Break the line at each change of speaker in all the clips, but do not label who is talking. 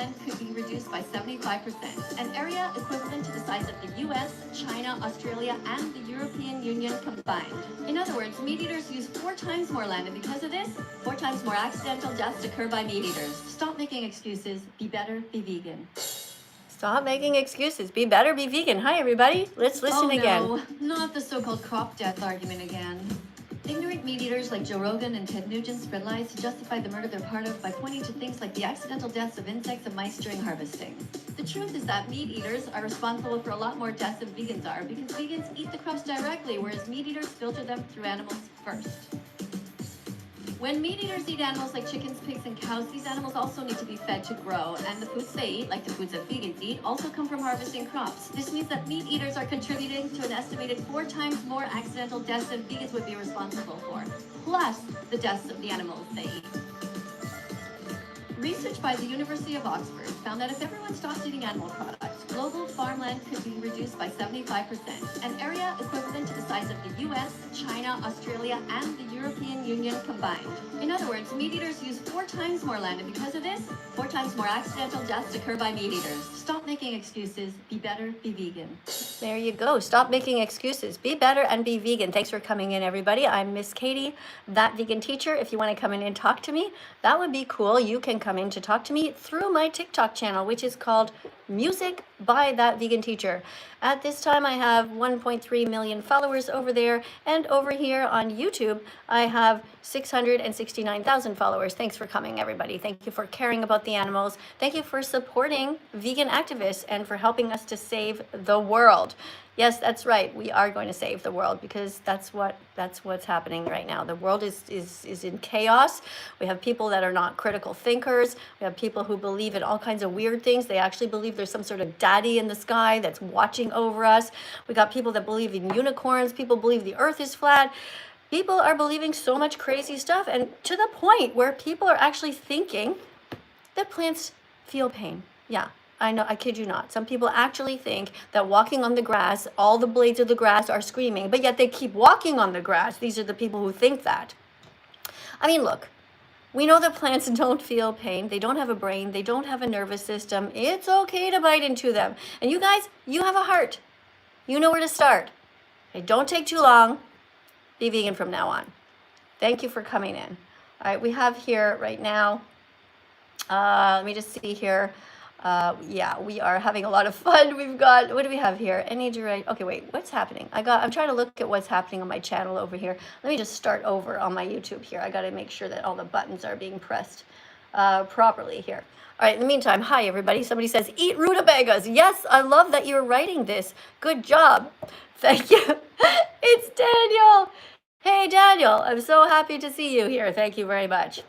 farmland could be reduced by 75%, an area equivalent to the size of the US, China, Australia, and the European Union combined. In other words, meat eaters use 4 times more land, and because of this, 4 times more accidental deaths occur by meat eaters. Stop making excuses. Be better, be vegan.
Stop making excuses. Be better, be vegan. Hi, everybody. Let's listen again.
Oh, no, not the so-called crop death argument again. Ignorant meat eaters like Joe Rogan and Ted Nugent spread lies to justify the murder they're part of by pointing to things like the accidental deaths of insects and mice during harvesting. The truth is that meat eaters are responsible for a lot more deaths than vegans are, because vegans eat the crops directly, whereas meat eaters filter them through animals first. When meat eaters eat animals like chickens, pigs, and cows, these animals also need to be fed to grow, and the foods they eat, like the foods that vegans eat, also come from harvesting crops. This means that meat eaters are contributing to an estimated 4 times more accidental deaths than vegans would be responsible for, plus the deaths of the animals they eat. Research by the University of Oxford found that if everyone stopped eating animal products, global farmland could be reduced by 75%, an area equivalent to the size of the US, China, Australia, and the European Union combined. In other words, meat eaters use 4 times more land, and because of this, 4 times more accidental deaths occur by meat eaters. Stop making excuses. Be better, be vegan.
There you go. Stop making excuses. Be better and be vegan. Thanks for coming in, everybody. I'm Miss Katie, that vegan teacher. If you want to come in and talk to me, that would be cool. You can come in to talk to me through my TikTok channel, which is called Music by That Vegan Teacher. At this time, I have 1.3 million followers over there, and over here on YouTube, I have 669,000 followers. Thanks for coming, everybody. Thank you for caring about the animals. Thank you for supporting vegan activists and for helping us to save the world. Yes, that's right. We are going to save the world, because that's what's happening right now. The world is in chaos. We have people that are not critical thinkers. We have people who believe in all kinds of weird things. They actually believe there's some sort of daddy in the sky that's watching over us. We got people that believe in unicorns. People believe the earth is flat. People are believing so much crazy stuff, and to the point where people are actually thinking that plants feel pain. Yeah. I know, I kid you not. Some people actually think that walking on the grass, all the blades of the grass are screaming, but yet they keep walking on the grass. These are the people who think that. I mean, look, we know that plants don't feel pain. They don't have a brain. They don't have a nervous system. It's okay to bite into them. And you guys, you have a heart. You know where to start. Okay, don't take too long. Be vegan from now on. Thank you for coming in. All right, we have here right now, let me just see here. Yeah, we are having a lot of fun. We've got, what do we have here? Any direct, okay, wait, what's happening? I'm trying to look at what's happening on my channel over here. Let me just start over on my YouTube here. I got to make sure that all the buttons are being pressed properly here. All right, in the meantime, hi, everybody. Somebody says, eat rutabagas. Yes, I love that you're writing this. Good job. Thank you. It's Daniel. Hey, Daniel, I'm so happy to see you here. Thank you very much.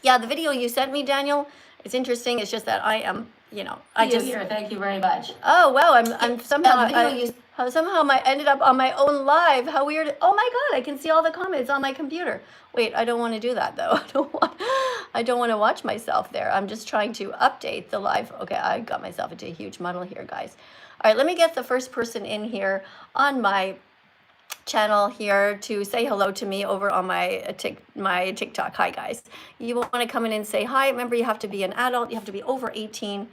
Yeah, the video you sent me, Daniel, it's interesting. It's just that I am, I just
here. Thank you very much.
Oh wow, I'm somehow I ended up on my own live. How weird! Oh my God, I can see all the comments on my computer. Wait, I don't want to do that though. I don't want to watch myself there. I'm just trying to update the live. Okay, I got myself into a huge muddle here, guys. All right, let me get the first person in here on my channel here to say hello to me over on my TikTok. Hi guys, you want to come in and say hi. Remember, you have to be an adult, you have to be over 18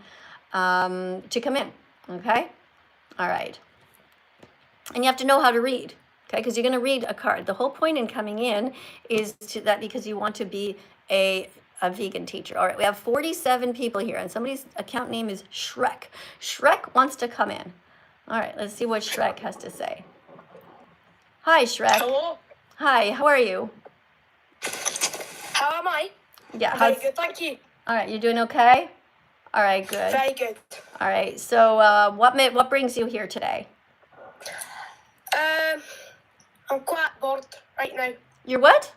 to come in. Okay, all right, and you have to know how to read, okay, because you're going to read a card. The whole point in coming in is to that because you want to be a vegan teacher. All right, we have 47 people here, and somebody's account name is Shrek. Shrek wants to come in. All right, let's see what Shrek has to say. Hi, Shrek.
Hello.
Hi, how are you?
How am I?
Yeah.
I'm very good, thank you.
All right, you're doing okay? All right, good.
Very good.
All right, so what brings you here today?
I'm quite bored right now.
You're what?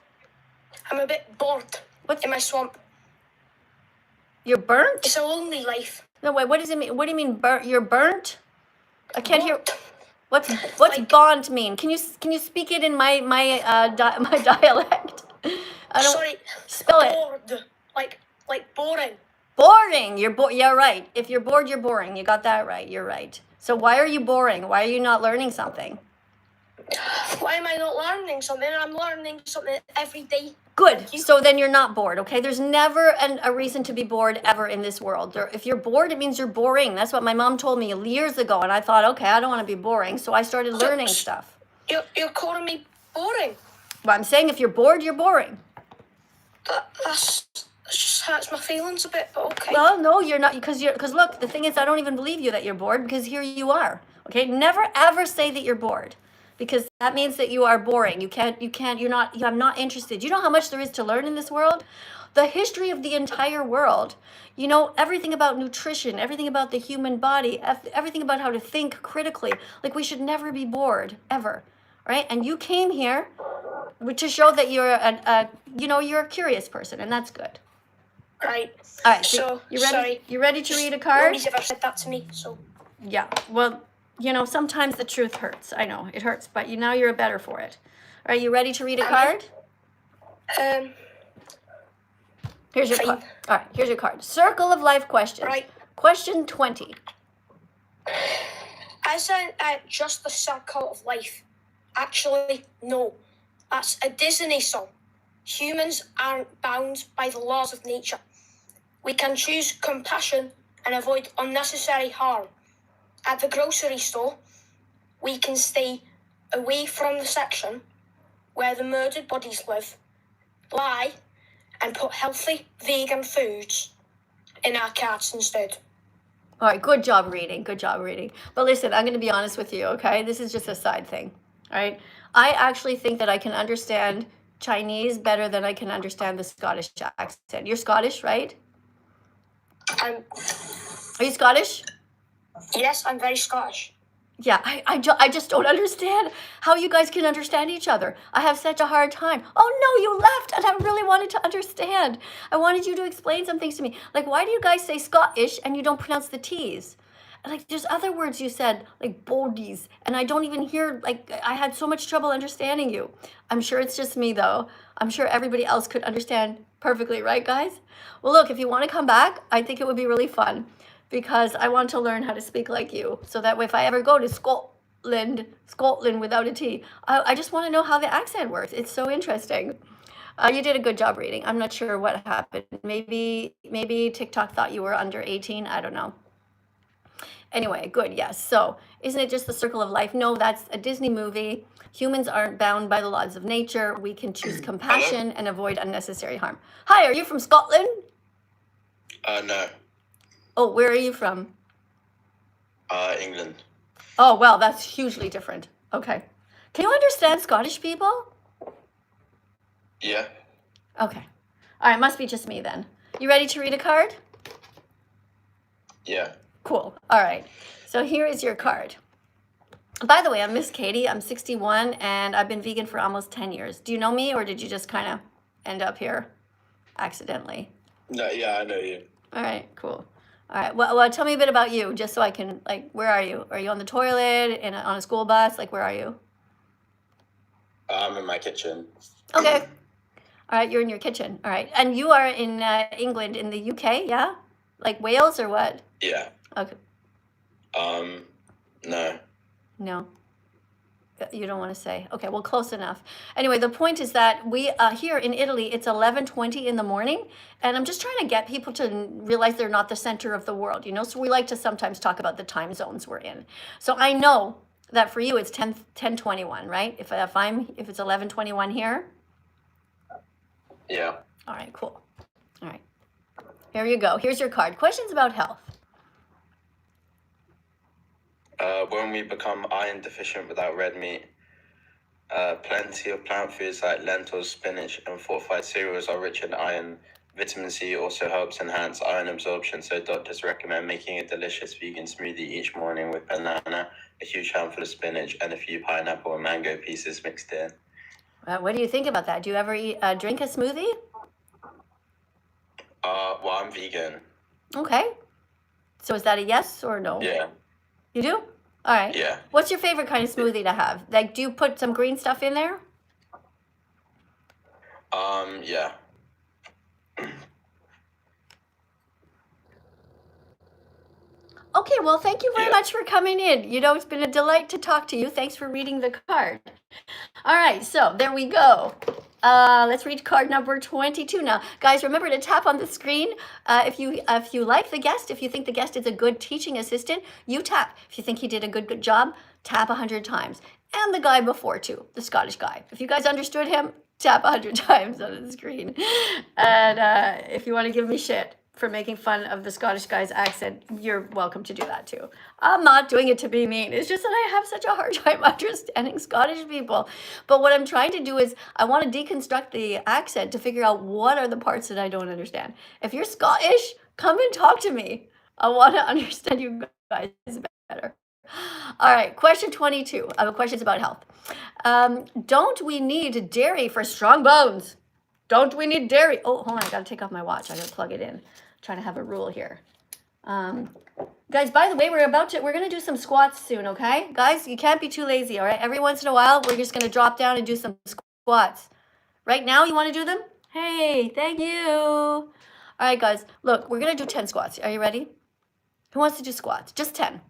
I'm a bit bored in my swamp.
You're burnt?
It's a lonely life.
No, wait, what does it mean? What do you mean burnt? You're burnt? I can't hear. What's
like,
bond mean? Can you speak it in my dialect? I don't.
Sorry.
Spell it.
Bored. Like boring.
Boring. Yeah, right. If you're bored, you're boring. You got that right. You're right. So why are you boring? Why are you not learning something?
Why am I not learning something? I'm learning something every day.
Good.
Thank you.
So then you're not bored, okay? There's never a reason to be bored ever in this world. If you're bored, it means you're boring. That's what my mom told me years ago, and I thought, okay, I don't want to be boring, so I started learning stuff.
You're calling me boring.
Well, I'm saying if you're bored, you're boring.
That just hurts my feelings a bit, but okay.
Well, no, you're not, because look, the thing is, I don't even believe you that you're bored, because here you are, okay? Never ever say that you're bored, because that means that you are boring. I'm not interested. You know how much there is to learn in this world? The history of the entire world, you know, everything about nutrition, everything about the human body, everything about how to think critically. Like, we should never be bored, ever, right? And you came here to show that you're a curious person, and that's good.
Right.
All right,
So,
you ready?
sorry.
You ready to read a card?
Nobody's ever said that to me, so.
Yeah. Well, you know, sometimes the truth hurts. I know it hurts, but now you're better for it. Are you ready to read a card? Here's your card. All right, here's your card. Circle of life questions.
Right.
Question 20.
Isn't it just the circle of life? Actually, no. That's a Disney song. Humans aren't bound by the laws of nature. We can choose compassion and avoid unnecessary harm. At the grocery store, we can stay away from the section where the murdered bodies lie, and put healthy vegan foods in our carts instead.
All right, good job reading. Good job reading. But listen, I'm going to be honest with you, okay? This is just a side thing, all right? I actually think that I can understand Chinese better than I can understand the Scottish accent. You're Scottish, right? Are you Scottish?
Yes, I'm very Scottish.
Yeah, I just don't understand how you guys can understand each other. I have such a hard time. Oh no, you left, and I really wanted to understand. I wanted you to explain some things to me. Like, why do you guys say Scottish and you don't pronounce the T's? Like, there's other words you said, like bodies, and I don't even hear, like, I had so much trouble understanding you. I'm sure it's just me, though. I'm sure everybody else could understand perfectly, right, guys? Well, look, if you want to come back, I think it would be really fun, because I want to learn how to speak like you, so that way if I ever go to Scotland without a T, I just want to know how the accent works. It's so interesting. You did a good job reading. I'm not sure what happened. Maybe TikTok thought you were under 18. I don't know. Anyway, good, yes. So, isn't it just the circle of life? No, that's a Disney movie. Humans aren't bound by the laws of nature. We can choose compassion and avoid unnecessary harm. Hi, are you from Scotland?
No.
Oh, where are you from?
England.
Oh, well, that's hugely different. Okay. Can you understand Scottish people?
Yeah.
Okay. All right, must be just me then. You ready to read a card?
Yeah.
Cool. All right. So here is your card. By the way, I'm Miss Katie. I'm 61, and I've been vegan for almost 10 years. Do you know me, or did you just kind of end up here accidentally?
No, yeah, I know you.
All right, cool. All right, well, tell me a bit about you, just so I can, like, where are you? Are you on the toilet, on a school bus? Like, where are you?
I'm in my kitchen.
Okay. All right, you're in your kitchen. All right. And you are in England, in the UK, yeah? Like Wales or what?
Yeah.
Okay.
No.
No. You don't want to say. Okay, well, close enough. Anyway, the point is that we here in Italy, it's 11:20 in the morning, and I'm just trying to get people to realize they're not the center of the world, you know? So we like to sometimes talk about the time zones we're in. So I know that for you it's 10:21, right? If it's 11:21 here?
Yeah.
All right, cool. All right. Here you go. Here's your card. Questions about health.
When we become iron deficient without red meat, plenty of plant foods like lentils, spinach, and fortified cereals are rich in iron. Vitamin C also helps enhance iron absorption, so doctors recommend making a delicious vegan smoothie each morning with banana, a huge handful of spinach, and a few pineapple and mango pieces mixed in.
What do you think about that? Do you ever drink a smoothie?
Well, I'm vegan.
Okay. So is that a yes or no?
Yeah.
You do? All right.
Yeah.
What's your favorite kind of smoothie to have? Like, do you put some green stuff in there?
Yeah.
Okay, well, thank you very much for coming in. You know, it's been a delight to talk to you. Thanks for reading the card. All right, so there we go. Let's read card number 22 now. Guys, remember to tap on the screen. If you like the guest, if you think the guest is a good teaching assistant, you tap. If you think he did a good job, tap 100 times. And the guy before too, the Scottish guy. If you guys understood him, tap 100 times on the screen. And if you want to give me shit for making fun of the Scottish guy's accent, you're welcome to do that too. I'm not doing it to be mean. It's just that I have such a hard time understanding Scottish people. But what I'm trying to do is I want to deconstruct the accent to figure out what are the parts that I don't understand. If you're Scottish, come and talk to me. I want to understand you guys better. All right, question 22. I have questions about health. Don't we need dairy for strong bones? Don't we need dairy? Oh, hold on, I gotta take off my watch. I gotta plug it in. I'm trying to have a rule here. Guys, by the way, we're gonna do some squats soon, okay? Guys, you can't be too lazy, all right? Every once in a while, we're just gonna drop down and do some squats. Right now, you wanna do them? Hey, thank you. All right, guys, look, we're gonna do 10 squats. Are you ready? Who wants to do squats? Just 10.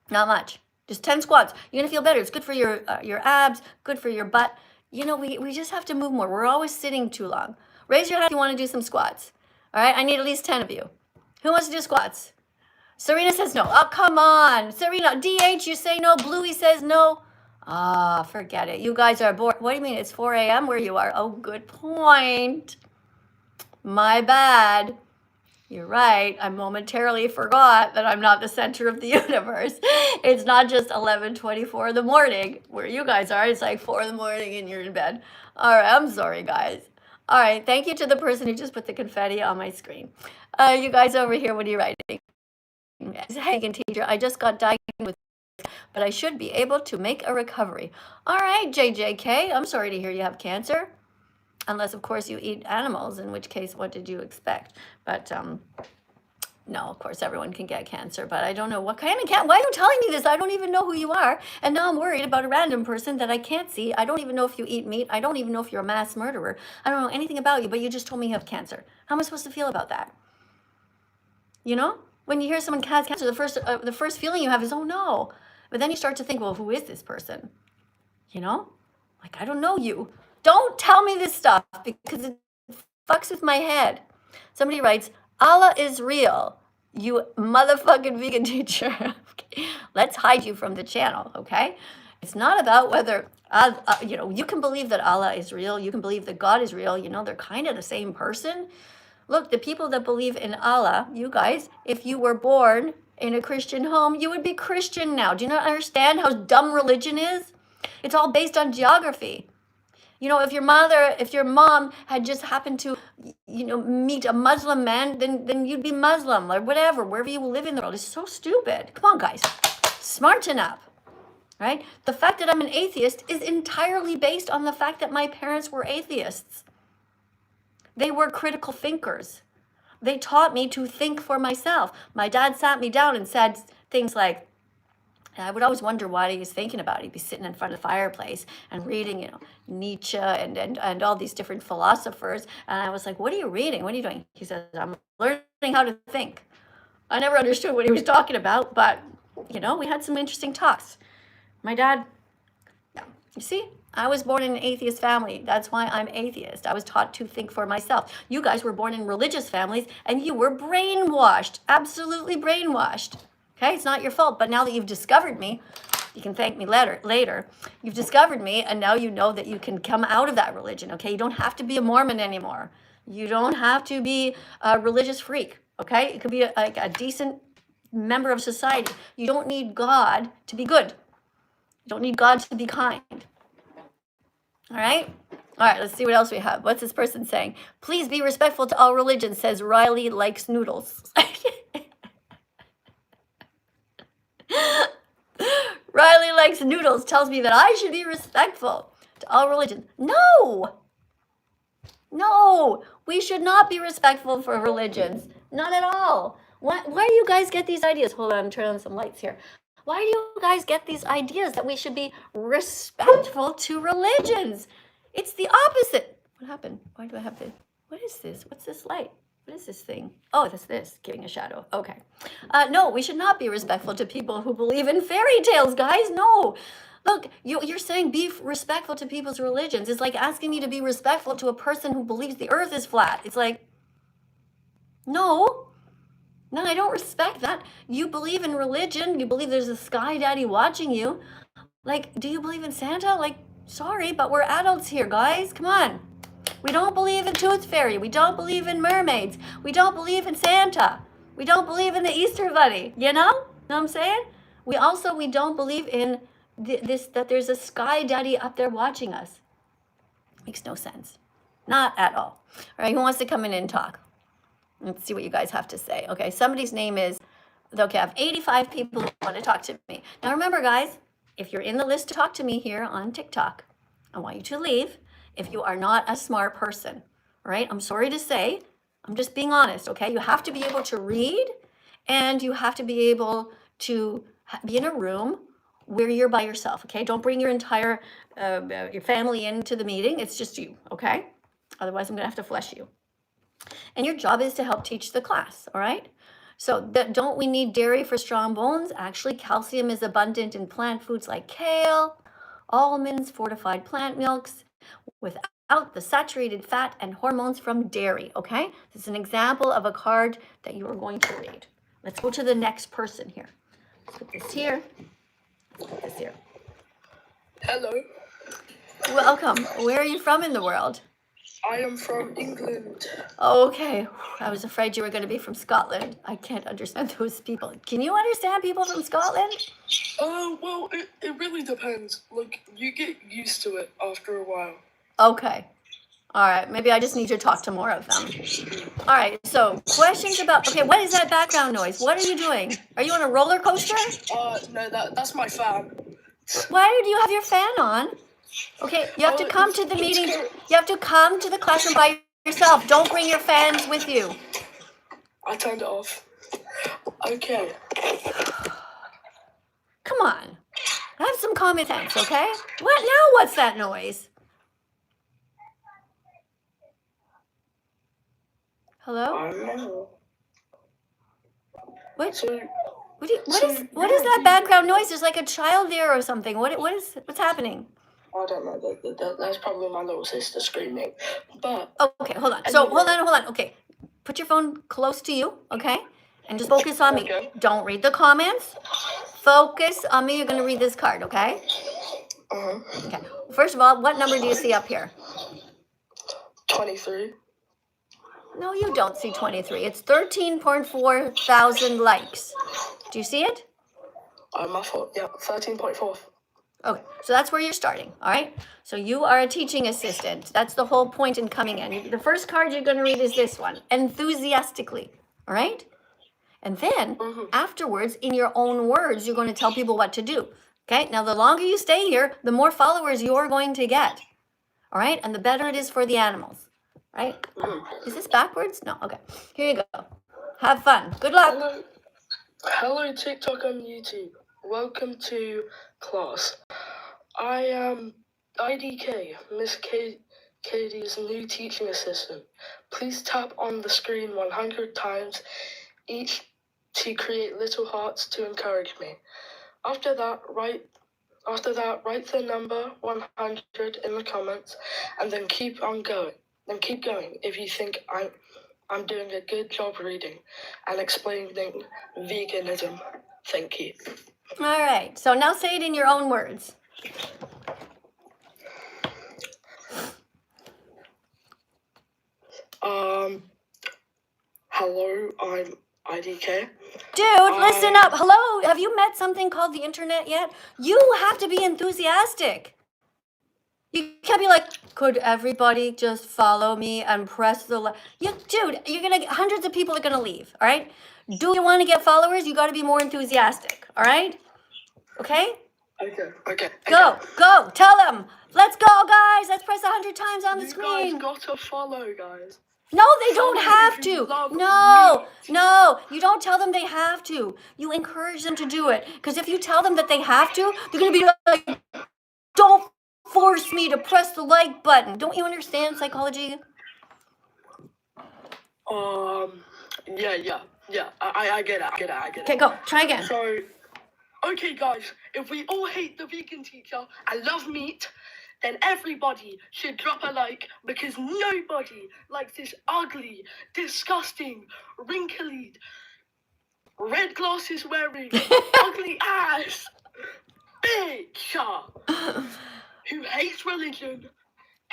Not much. Just 10 squats. You're going to feel better. It's good for your abs, good for your butt. You know, we just have to move more. We're always sitting too long. Raise your hand if you want to do some squats. All right? I need at least 10 of you. Who wants to do squats? Serena says no. Oh, come on. Serena, DH, you say no. Bluey says no. Ah, forget it. You guys are bored. What do you mean? It's 4 a.m. where you are? Oh, good point. My bad. You're right. I momentarily forgot that I'm not the center of the universe. It's not just 11:24 in the morning where you guys are. It's like 4 in the morning and you're in bed. All right. I'm sorry, guys. All right. Thank you to the person who just put the confetti on my screen. You guys over here, what are you writing? Vegan teacher, I just got diagnosed with, but I should be able to make a recovery. All right, JJK. I'm sorry to hear you have cancer. Unless, of course, you eat animals, in which case, what did you expect? But, no, of course, everyone can get cancer, but I don't know what kind of cancer. Why are you telling me this? I don't even know who you are. And now I'm worried about a random person that I can't see. I don't even know if you eat meat. I don't even know if you're a mass murderer. I don't know anything about you, but you just told me you have cancer. How am I supposed to feel about that? You know? When you hear someone has cancer, the first feeling you have is, oh, no. But then you start to think, well, who is this person? You know? Like, I don't know you. Don't tell me this stuff because it fucks with my head. Somebody writes, Allah is real, you motherfucking vegan teacher. Okay. Let's hide you from the channel, okay? It's not about whether, you can believe that Allah is real. You can believe that God is real. You know, they're kind of the same person. Look, the people that believe in Allah, you guys, if you were born in a Christian home, you would be Christian now. Do you not understand how dumb religion is? It's all based on geography. You know, if your mom had just happened to, meet a Muslim man, then you'd be Muslim or whatever, wherever you live in the world. It's so stupid. Come on, guys. Smarten up, right? The fact that I'm an atheist is entirely based on the fact that my parents were atheists. They were critical thinkers. They taught me to think for myself. My dad sat me down and said things like, and I would always wonder what he was thinking about. He'd be sitting in front of the fireplace and reading, Nietzsche and all these different philosophers. And I was like, what are you reading? What are you doing? He says, I'm learning how to think. I never understood what he was talking about, but, we had some interesting talks. My dad, you see, I was born in an atheist family. That's why I'm atheist. I was taught to think for myself. You guys were born in religious families and you were brainwashed, absolutely brainwashed. Okay, it's not your fault, but now that you've discovered me, you can thank me later. You've discovered me, and now you know that you can come out of that religion, okay? You don't have to be a Mormon anymore. You don't have to be a religious freak, okay? You could be a decent member of society. You don't need God to be good. You don't need God to be kind. All right? All right, let's see what else we have. What's this person saying? Please be respectful to all religions, says Riley likes noodles. Riley likes noodles tells me that I should be respectful to all religions. No, we should not be respectful for religions. Not at all. Why do you guys get these ideas? Hold on, I'm turning on some lights here. Why do you guys get these ideas that we should be respectful to religions? It's the opposite. What happened? Why do I have this? What is this? What's this light? What is this thing? Oh, that's this, giving a shadow. Okay. No, we should not be respectful to people who believe in fairy tales, guys. No. Look, you're saying be respectful to people's religions. It's like asking me to be respectful to a person who believes the earth is flat. It's like, no, I don't respect that. You believe in religion. You believe there's a sky daddy watching you. Like, do you believe in Santa? Like, sorry, but we're adults here, guys. Come on. We don't believe in Tooth Fairy. We don't believe in mermaids. We don't believe in Santa. We don't believe in the Easter Bunny. You know what I'm saying? We don't believe in this, that there's a sky daddy up there watching us. Makes no sense. Not at all. All right, who wants to come in and talk? Let's see what you guys have to say. Okay, somebody's name is, okay, I have 85 people who want to talk to me. Now remember, guys, if you're in the list to talk to me here on TikTok, I want you to leave if you are not a smart person, all right? I'm sorry to say, I'm just being honest, okay? You have to be able to read, and you have to be able to be in a room where you're by yourself, okay? Don't bring your entire, your family into the meeting. It's just you, okay? Otherwise, I'm gonna have to flush you. And your job is to help teach the class, all right? So don't we need dairy for strong bones? Actually, calcium is abundant in plant foods like kale, almonds, fortified plant milks, without the saturated fat and hormones from dairy, okay? This is an example of a card that you are going to read. Let's go to the next person here. Let's put this here, put this here.
Hello,
Welcome. Where are you from in the world?
I am from England.
Okay, I was afraid you were going to be from Scotland. I can't understand those people. Can you understand people from Scotland?
Well, it really depends. Like, you get used to it after a while.
Okay. All right, maybe I just need to talk to more of them. All right, so questions about, okay, what is that background noise? What are you doing? Are you on a roller coaster?
No, that's my fan.
Why do you have your fan on? Okay, you have to come to the meeting. You have to come to the classroom by yourself. Don't bring your fans with you.
I turned it off. Okay.
Come on. Have some common sense, okay? What now? What's that noise? Hello?
I don't know.
What?
So,
What is that background noise? There's like a child there or something. What's happening?
I don't know. That's probably my little sister screaming. But
Okay, hold on. So hold on. Okay, put your phone close to you, okay, and just focus on me.
Okay.
Don't read the comments. Focus on me. You're gonna read this card, okay? Okay. First of all, what number do you see up here?
23.
No, you don't see 23. It's 13.4 thousand likes. Do you see it?
My fault. Yeah, 13.4.
Okay, so that's where you're starting, all right? So you are a teaching assistant. That's the whole point in coming in. The first card you're going to read is this one, enthusiastically, all right? And then afterwards, in your own words, you're going to tell people what to do, okay? Now, the longer you stay here, the more followers you're going to get, all right? And the better it is for the animals, right? Is this backwards? No, okay. Here you go. Have fun. Good luck.
Hello, TikTok and YouTube. Welcome to class. I am IDK, Miss Katie's new teaching assistant. Please tap on the screen 100 times each to create little hearts to encourage me. After that, write the number 100 in the comments, and then keep on going. Then keep going if you think I'm doing a good job reading and explaining veganism. Thank you.
All right, so now say it in your own words.
Hello, I'm IDK.
Dude, listen up. Hello, have you met something called the internet yet? You have to be enthusiastic. You can't be like, could everybody just follow me and press the dude, hundreds of people are gonna leave, all right? Do you want to get followers? You got to be more enthusiastic, all right? Okay?
Okay.
Go. Tell them. Let's go, guys. Let's press 100 times on the screen.
You guys gotta follow, guys.
No, they don't have to. No, you don't tell them they have to. You encourage them to do it. Because if you tell them that they have to, they're going to be like, don't force me to press the like button. Don't you understand psychology?
Yeah. I get it.
Okay, go. Try again.
So, Okay, guys, if we all hate the vegan teacher and love meat, then everybody should drop a like, because nobody likes this ugly, disgusting, wrinkly, red glasses wearing, ugly ass bitch who hates religion,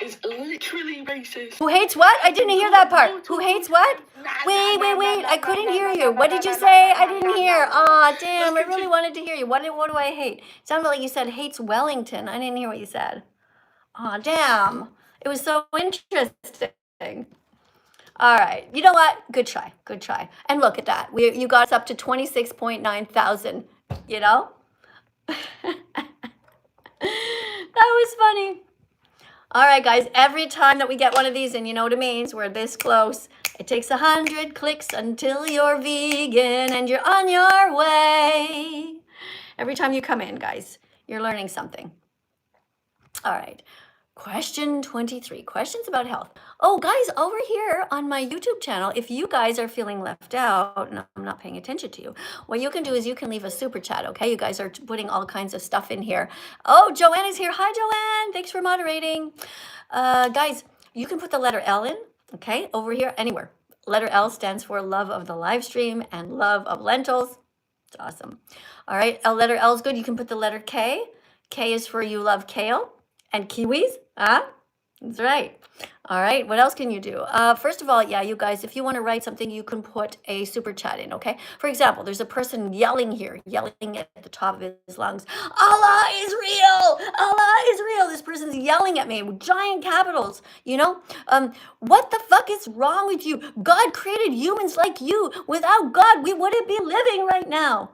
is literally racist.
Who hates what? I didn't hear that part. Who hates what? Wait. I couldn't hear you. What did you say? I didn't hear. Aw, damn. I really wanted to hear you. What do I hate? It sounded like you said hates Wellington. I didn't hear what you said. Aw, damn. It was so interesting. All right. You know what? Good try. And look at that. You got us up to 26.9 thousand, you know? That was funny. All right, guys, every time that we get one of these, and you know what it means, we're this close. It takes 100 clicks until you're vegan and you're on your way. Every time you come in, guys, you're learning something. All right. Question 23, questions about health. Oh, guys, over here on my YouTube channel, if you guys are feeling left out and I'm not paying attention to you, what you can do is you can leave a super chat, okay? You guys are putting all kinds of stuff in here. Oh, Joanne is here. Hi, Joanne. Thanks for moderating. Guys, you can put the letter L in, okay? Over here, anywhere. Letter L stands for love of the live stream and love of lentils. It's awesome. All right, letter L is good. You can put the letter K. K is for you love kale and kiwis. That's right. All right, what else can you do? First of all, yeah, you guys, if you want to write something, you can put a super chat in, okay? For example, there's a person yelling here, yelling at the top of his lungs, Allah is real! Allah is real! This person's yelling at me with giant capitals, you know? What the fuck is wrong with you? God created humans like you. Without God, we wouldn't be living right now.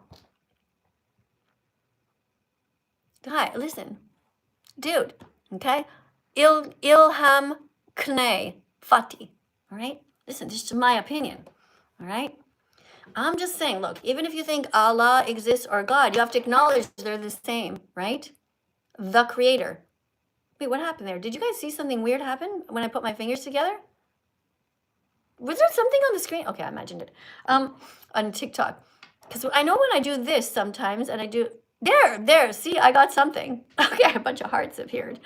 Guy, listen. Dude, okay? Ilham Knay Fati, all right? Listen, this is my opinion, all right? I'm just saying, look, even if you think Allah exists or God, you have to acknowledge they're the same, right? The creator. Wait, what happened there? Did you guys see something weird happen when I put my fingers together? Was there something on the screen? Okay, I imagined it. On TikTok. Because I know when I do this sometimes and I do... There, see, I got something. Okay, a bunch of hearts appeared.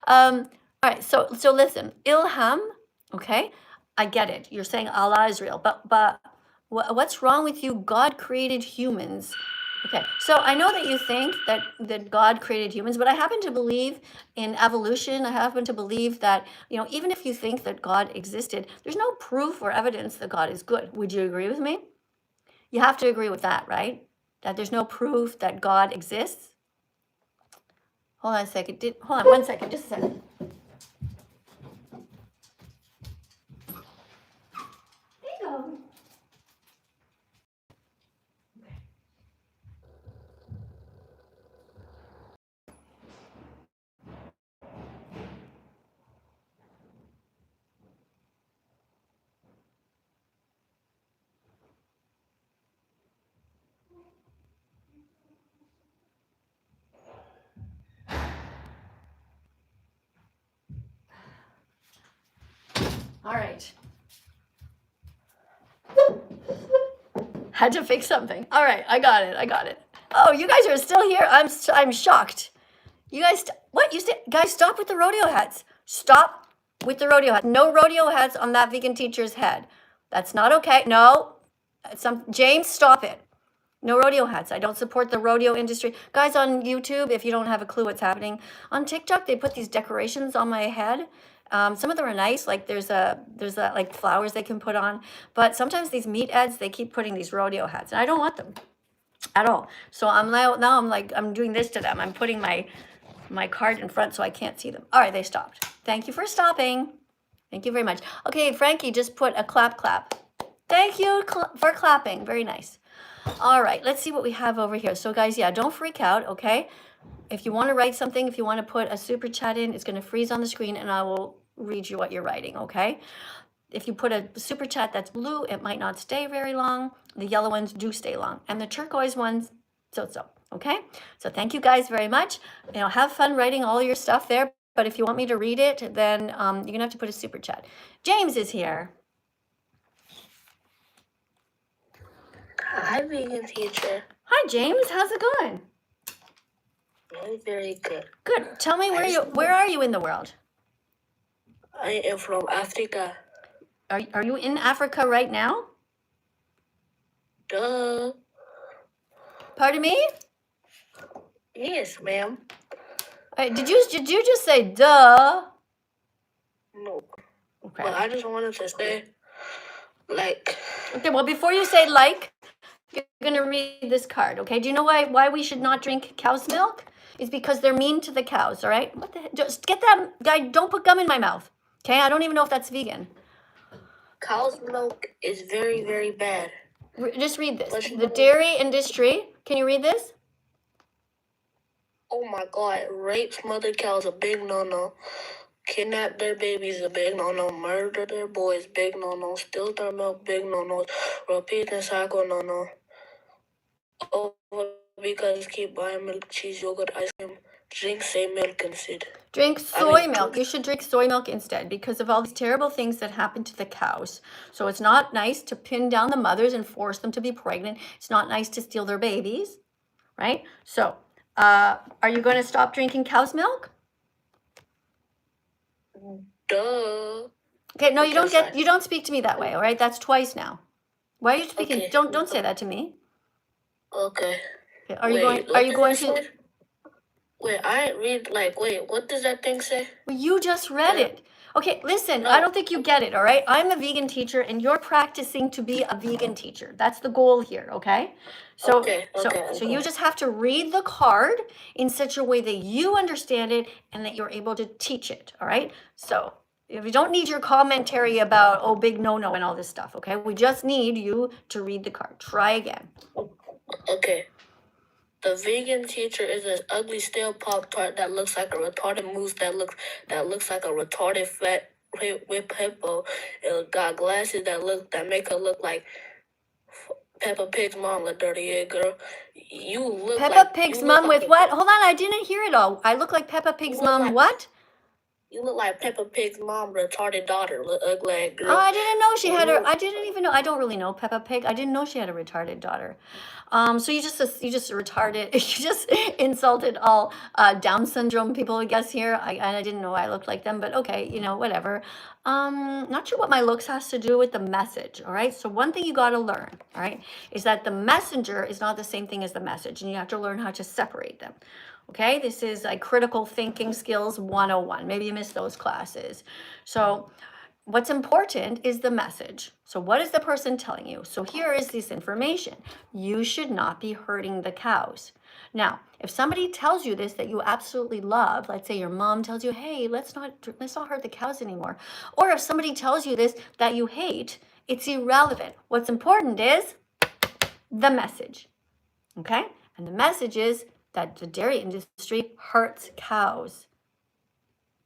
All right, so listen, Ilham, okay, I get it. You're saying Allah is real, but what's wrong with you? God created humans. Okay, so I know that you think that God created humans, but I happen to believe in evolution. I happen to believe that, you know, even if you think that God existed, there's no proof or evidence that God is good. Would you agree with me? You have to agree with that, right? That there's no proof that God exists. Hold on a second. Hold on 1 second. Just a second. There you go. All right. Had to fix something. All right, I got it. Oh, you guys are still here. I'm shocked. You guys, what you say? Guys, stop with the rodeo hats. Stop with the rodeo hats. No rodeo hats on that vegan teacher's head. That's not okay. No, James, stop it. No rodeo hats. I don't support the rodeo industry. Guys on YouTube, if you don't have a clue what's happening, on TikTok they put these decorations on my head. Some of them are nice, like there's like flowers they can put on, but sometimes these meat ads, they keep putting these rodeo hats, and I don't want them at all. So I'm doing this to them. I'm putting my card in front so I can't see them. All right, they stopped. Thank you for stopping. Thank you very much. Okay, Frankie just put a clap. Thank you for clapping. Very nice. All right, let's see what we have over here. So guys, yeah, don't freak out, okay? If you want to write something, if you want to put a super chat in, it's going to freeze on the screen and I will read you what you're writing, okay? If you put a super chat that's blue, it might not stay very long. The yellow ones do stay long. And the turquoise ones, so, okay? So thank you guys very much. You know, have fun writing all your stuff there. But if you want me to read it, then you're going to have to put a super chat. James is here.
Hi, vegan teacher.
Hi, Hi, James. How's it going?
Very, very good.
Good. Tell me where are you in the world?
I am from Africa.
Are you in Africa right now?
Duh.
Pardon me?
Yes, ma'am.
Did you just say duh?
No.
Okay.
But I just wanted to say, like,
Okay, well, before you say like, you're going to read this card, okay? Do you know why we should not drink cow's milk? It's because they're mean to the cows, all right? What the heck? Just get that guy, don't put gum in my mouth. Okay? I don't even know if that's vegan.
cow's milk is very, very bad.
Just read this.
But you
The
know-
dairy industry. Can you read this?
Oh my God, rape mother cows a big no-no. Kidnap their babies a big no-no. Murder their boys, big no-no. Steal their milk, big no-no. Repeat the cycle, no-no. Oh, because keep buying milk, cheese, yogurt, ice cream. Drink same milk instead.
Drink soy milk. You should drink soy milk instead because of all these terrible things that happen to the cows. So it's not nice to pin down the mothers and force them to be pregnant. It's not nice to steal their babies, right? So, are you going to stop drinking cow's milk?
Duh.
Okay, no, you
Okay,
you don't speak to me that way, all right? That's twice now. Why are you speaking?
Okay.
Don't say that to me.
Okay.
Okay, are you
Wait,
going
what does
to
it say? Wait, I read what does that thing say?
Well, you just read
Yeah.
it. Okay, listen,
No.
I don't think you get it, all right? I'm a vegan teacher and you're practicing to be a vegan teacher. That's the goal here, okay? So
Okay.
so you just have to read the card in such a way that you understand it and that you're able to teach it, all right? So, if you don't need your commentary about oh big no and all this stuff, okay? We just need you to read the card. Try again.
Okay. The vegan teacher is an ugly stale pop tart that looks like a retarded moose that looks like a retarded fat whip hippo. It got glasses that make her look like Peppa Pig's mom, the dirty egg girl. You look
Peppa Pig's mom with what? Hold on, I didn't hear it all. I look like Peppa Pig's
look
mom
like-
what?
You look like Peppa Pig's mom, retarded daughter, little ugly egg girl.
Oh, I didn't know she had her. I didn't even know. I don't really know Peppa Pig. I didn't know she had a retarded daughter. So you just retarded. You just insulted all Down syndrome people. I guess here. I didn't know I looked like them, but okay, whatever. Not sure what my looks has to do with the message. All right. So one thing you got to learn, all right, is that the messenger is not the same thing as the message, and you have to learn how to separate them. Okay, this is like critical thinking skills 101. Maybe you missed those classes. So what's important is the message. So what is the person telling you? So here is this information. You should not be hurting the cows. Now, if somebody tells you this that you absolutely love, let's say your mom tells you, hey, let's not hurt the cows anymore. Or if somebody tells you this that you hate, it's irrelevant. What's important is the message. Okay? And the message is that the dairy industry hurts cows.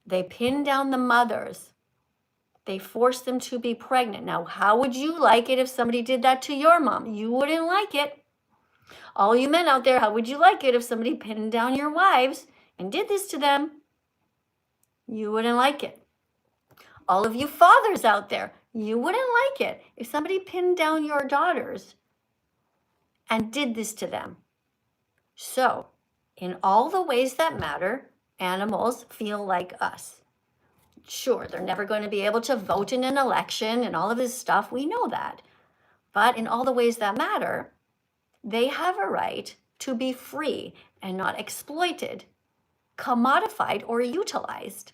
They pin down the mothers. They force them to be pregnant. Now, how would you like it if somebody did that to your mom? You wouldn't like it. All you men out there, how would you like it if somebody pinned down your wives and did this to them? You wouldn't like it. All of you fathers out there, you wouldn't like it if somebody pinned down your daughters and did this to them. So, in all the ways that matter, animals feel like us. Sure, they're never going to be able to vote in an election and all of this stuff. We know that. But in all the ways that matter, they have a right to be free and not exploited, commodified, or utilized.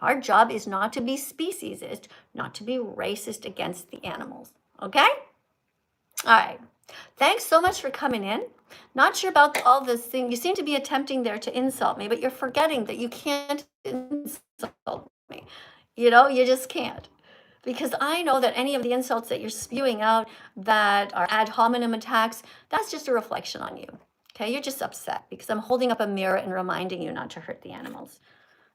Our job is not to be speciesist, not to be racist against the animals. Okay? All right. Thanks so much for coming in. Not sure about all this thing. You seem to be attempting there to insult me, but you're forgetting that you can't insult me. You just can't. Because I know that any of the insults that you're spewing out that are ad hominem attacks, that's just a reflection on you. Okay, you're just upset because I'm holding up a mirror and reminding you not to hurt the animals.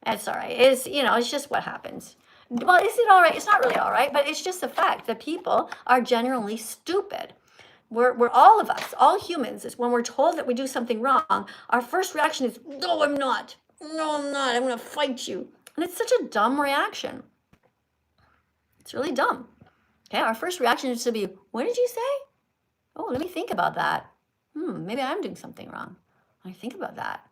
It's all right. It's just what happens. Well, is it all right? It's not really all right, but it's just a fact that people are generally stupid. We're all of us, all humans, is when we're told that we do something wrong, our first reaction is, no, I'm not. No, I'm not. I'm going to fight you. And it's such a dumb reaction. It's really dumb. Okay, our first reaction is to be, what did you say? Oh, let me think about that. Maybe I'm doing something wrong. I think about that,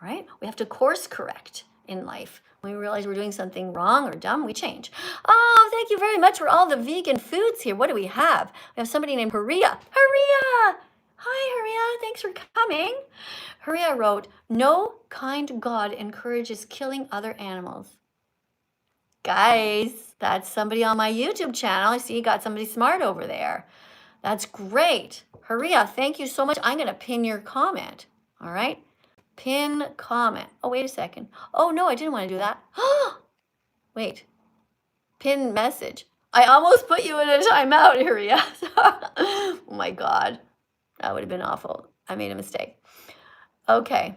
right? We have to course correct in life. When we realize we're doing something wrong or dumb, we change. Oh, thank you very much for all the vegan foods here. What do we have? We have somebody named Haria. Haria! Hi, Haria. Thanks for coming. Haria wrote, no kind God encourages killing other animals. Guys, that's somebody on my YouTube channel. I see you got somebody smart over there. That's great. Haria, thank you so much. I'm going to pin your comment. All right? Pin comment. Oh, wait a second. Oh, no, I didn't want to do that. Wait. Pin message. I almost put you in a timeout, Haria. Oh, my God. That would have been awful. I made a mistake. Okay.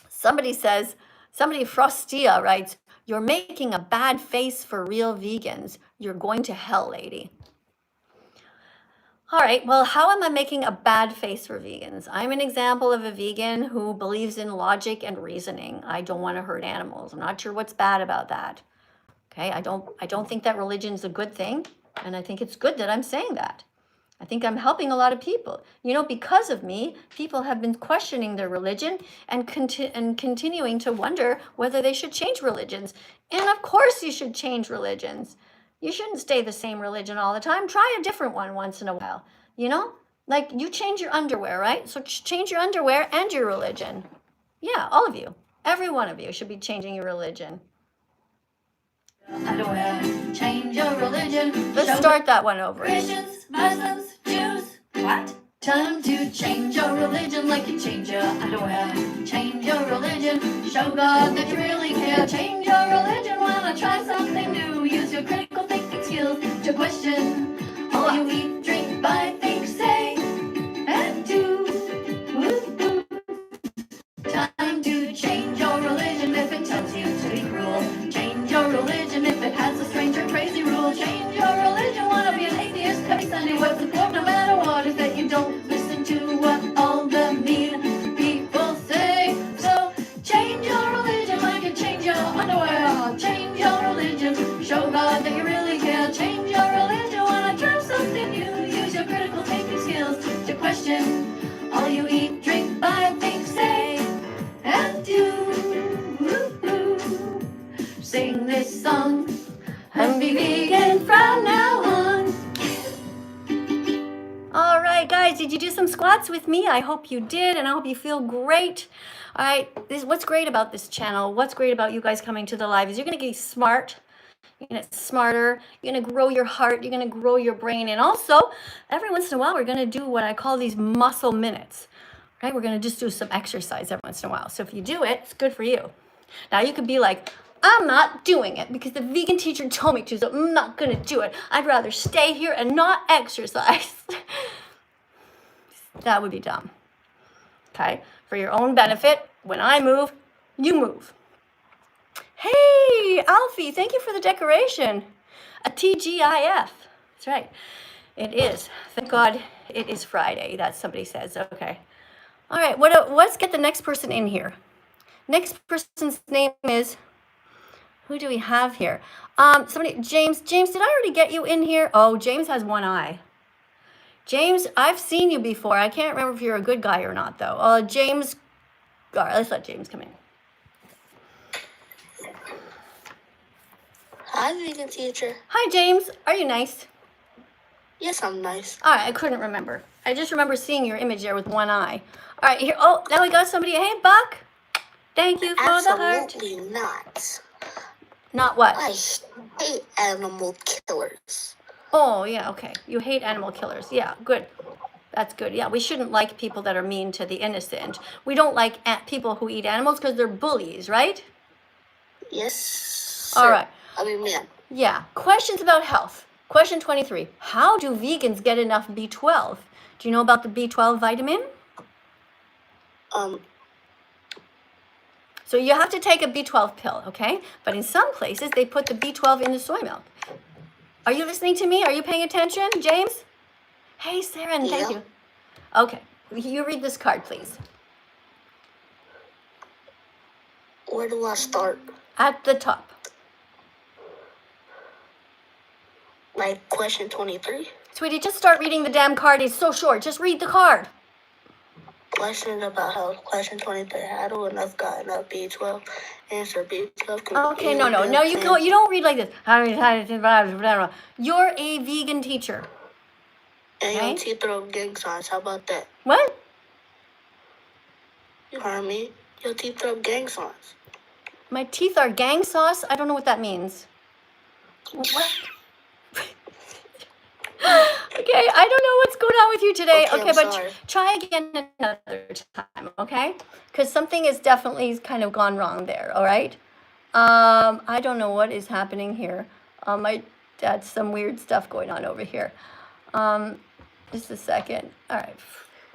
Somebody Frostia writes, you're making a bad face for real vegans. You're going to hell, lady. All right, well, how am I making a bad face for vegans? I'm an example of a vegan who believes in logic and reasoning. I don't want to hurt animals. I'm not sure what's bad about that. Okay, I don't think that religion's a good thing, and I think it's good that I'm saying that. I think I'm helping a lot of people. You know, because of me, people have been questioning their religion and continuing to wonder whether they should change religions. And of course you should change religions. You shouldn't stay the same religion all the time. Try a different one once in a while, you know? Like you change your underwear, right? So change your underwear and your religion. Yeah, all of you. Every one of you should be changing your religion.
Underwear, change your religion.
Let's start that one over.
Christians, Muslims, Jews. What? Time to change your religion like you change your underwear. Change your religion. Show God that you really care. Change your religion. Wanna try something new? Use your critical thinking skills to question all you eat, drink, buy, think, say, and do. Woo-hoo. Time to change your religion if it tells you to be cruel. Change your religion if it has a strange or crazy rule. Change your religion. Wanna be an atheist every Sunday? What's the point? No matter what, is that you don't listen to what all the mean people say. So change your religion like you change your underwear. Change your religion. Show God that you really care. Change your religion. Wanna try something new? Use your critical thinking skills to question all you eat, drink, buy, think, say, and do. Woo-hoo. Sing this song and be vegan from now on.
All right, guys, did you do some squats with me? I hope you did, and I hope you feel great. All right, what's great about this channel, what's great about you guys coming to the live is you're going to get smart. You're going to get smarter. You're going to grow your heart. You're going to grow your brain. And also, every once in a while, we're going to do what I call these muscle minutes. Right? We're going to just do some exercise every once in a while. So if you do it, it's good for you. Now, you could be like, I'm not doing it because the vegan teacher told me to, so I'm not going to do it. I'd rather stay here and not exercise. That would be dumb. Okay? For your own benefit, when I move, you move. Hey, Alfie, thank you for the decoration. A TGIF. That's right. It is. Thank God it is Friday. That somebody says. Okay. All right. Let's get the next person in here. Next person's name is, who do we have here? James. James, did I already get you in here? Oh, James has one eye. James, I've seen you before. I can't remember if you're a good guy or not, though. James. All right, let's let James come in.
Hi, vegan teacher.
Hi, James. Are you nice?
Yes, I'm nice.
All right, I couldn't remember. I just remember seeing your image there with one eye. All right, here. Oh, now we got somebody. Hey, Buck. Thank you for the heart.
Absolutely not.
Not what?
I hate animal killers.
Oh, yeah, okay. You hate animal killers. Yeah, good. That's good. Yeah, we shouldn't like people that are mean to the innocent. We don't like people who eat animals because they're bullies, right?
Yes, sir.
All right.
Yeah.
Yeah. Questions about health. Question 23. How do vegans get enough B12? Do you know about the B12 vitamin? So you have to take a B12 pill, okay? But in some places, they put the B12 in the soy milk. Are you listening to me? Are you paying attention, James? Hey, Saren, thank you. Okay. You read this card, please.
Where do I start?
At the top.
Like question 23?
Sweetie, just start reading the damn card. It's so short. Just read the card.
question about health. Question 23. How do enough got enough B12? Answer B12.
Okay, no. You don't read like this. You're a vegan teacher.
And
Okay.
your teeth are gang signs. How about that?
What?
You heard me? Your teeth are gang signs.
My teeth are gang sauce? I don't know what that means. What? Okay, I don't know what's going on with you today. Okay, but
sorry.
try again another time, okay? Because something is definitely kind of gone wrong there, all right? I don't know what is happening here. My dad's some weird stuff going on over here. Just a second. All right.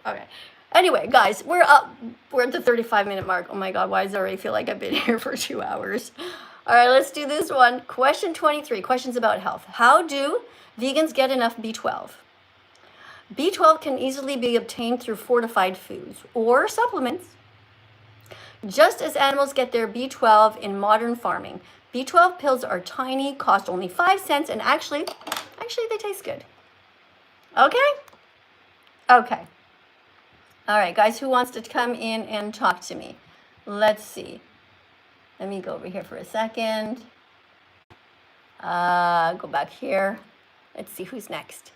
Okay. Anyway, guys, we're at the 35-minute mark. Oh my God, why does it already feel like I've been here for 2 hours? All right, let's do this one. Question 23, questions about health. How do vegans get enough B12? B12 can easily be obtained through fortified foods or supplements. Just as animals get their B12 in modern farming, B12 pills are tiny, cost only 5 cents, and actually they taste good. Okay? Okay. All right, guys, who wants to come in and talk to me? Let's see. Let me go over here for a second. Go back here. Let's see who's next.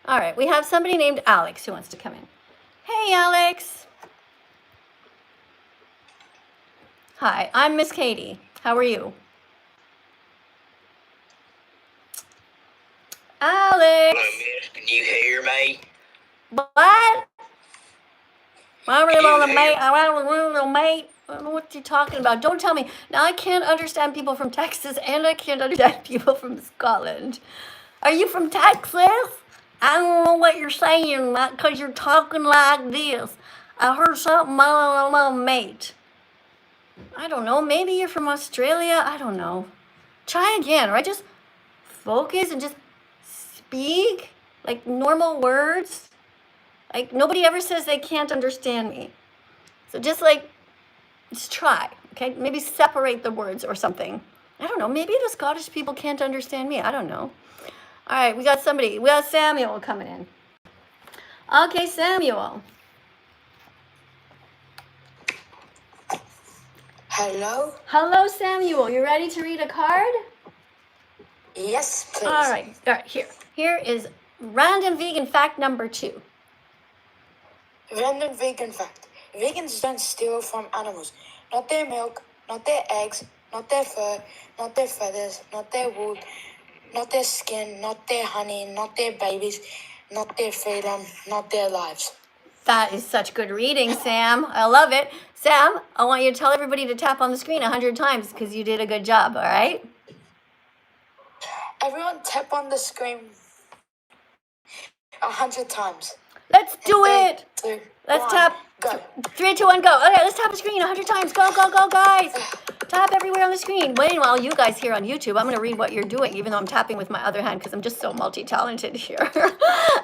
All right, we have somebody named Alex who wants to come in. Hey, Alex. Hi, I'm Miss Katie. How are you? Alex.
Hello, miss. Can you hear me?
What? I don't know what you're talking about. Don't tell me. Now I can't understand people from Texas and I can't understand people from Scotland. Are you from Texas? I don't know what you're saying because you're talking like this. I heard something, mate. I don't know. Maybe you're from Australia. I don't know. Try again, right? Just focus and just speak like normal words. Like nobody ever says they can't understand me. So just try, okay? Maybe separate the words or something. I don't know. Maybe the Scottish people can't understand me. I don't know. All right, we got Samuel coming in. Okay, Samuel.
Hello?
Hello, Samuel. You ready to read a card?
Yes, please.
All right, here is random vegan fact number 2.
Random vegan fact. Vegans don't steal from animals. Not their milk, not their eggs, not their fur, not their feathers, not their wool, not their skin, not their honey, not their babies, not their freedom, not their lives.
That is such good reading, Sam. I love it. Sam, I want you to tell everybody to tap on the screen 100 times because you did a good job, all right?
Everyone tap on the screen 100 times.
Let's do it.
3, 2,
Let's
1,
tap.
Go.
3, 2, 1, go. Okay, let's tap the screen 100 times. Go, go, go, guys. Tap everywhere on the screen. Meanwhile, you guys here on YouTube, I'm going to read what you're doing, even though I'm tapping with my other hand because I'm just so multi-talented here.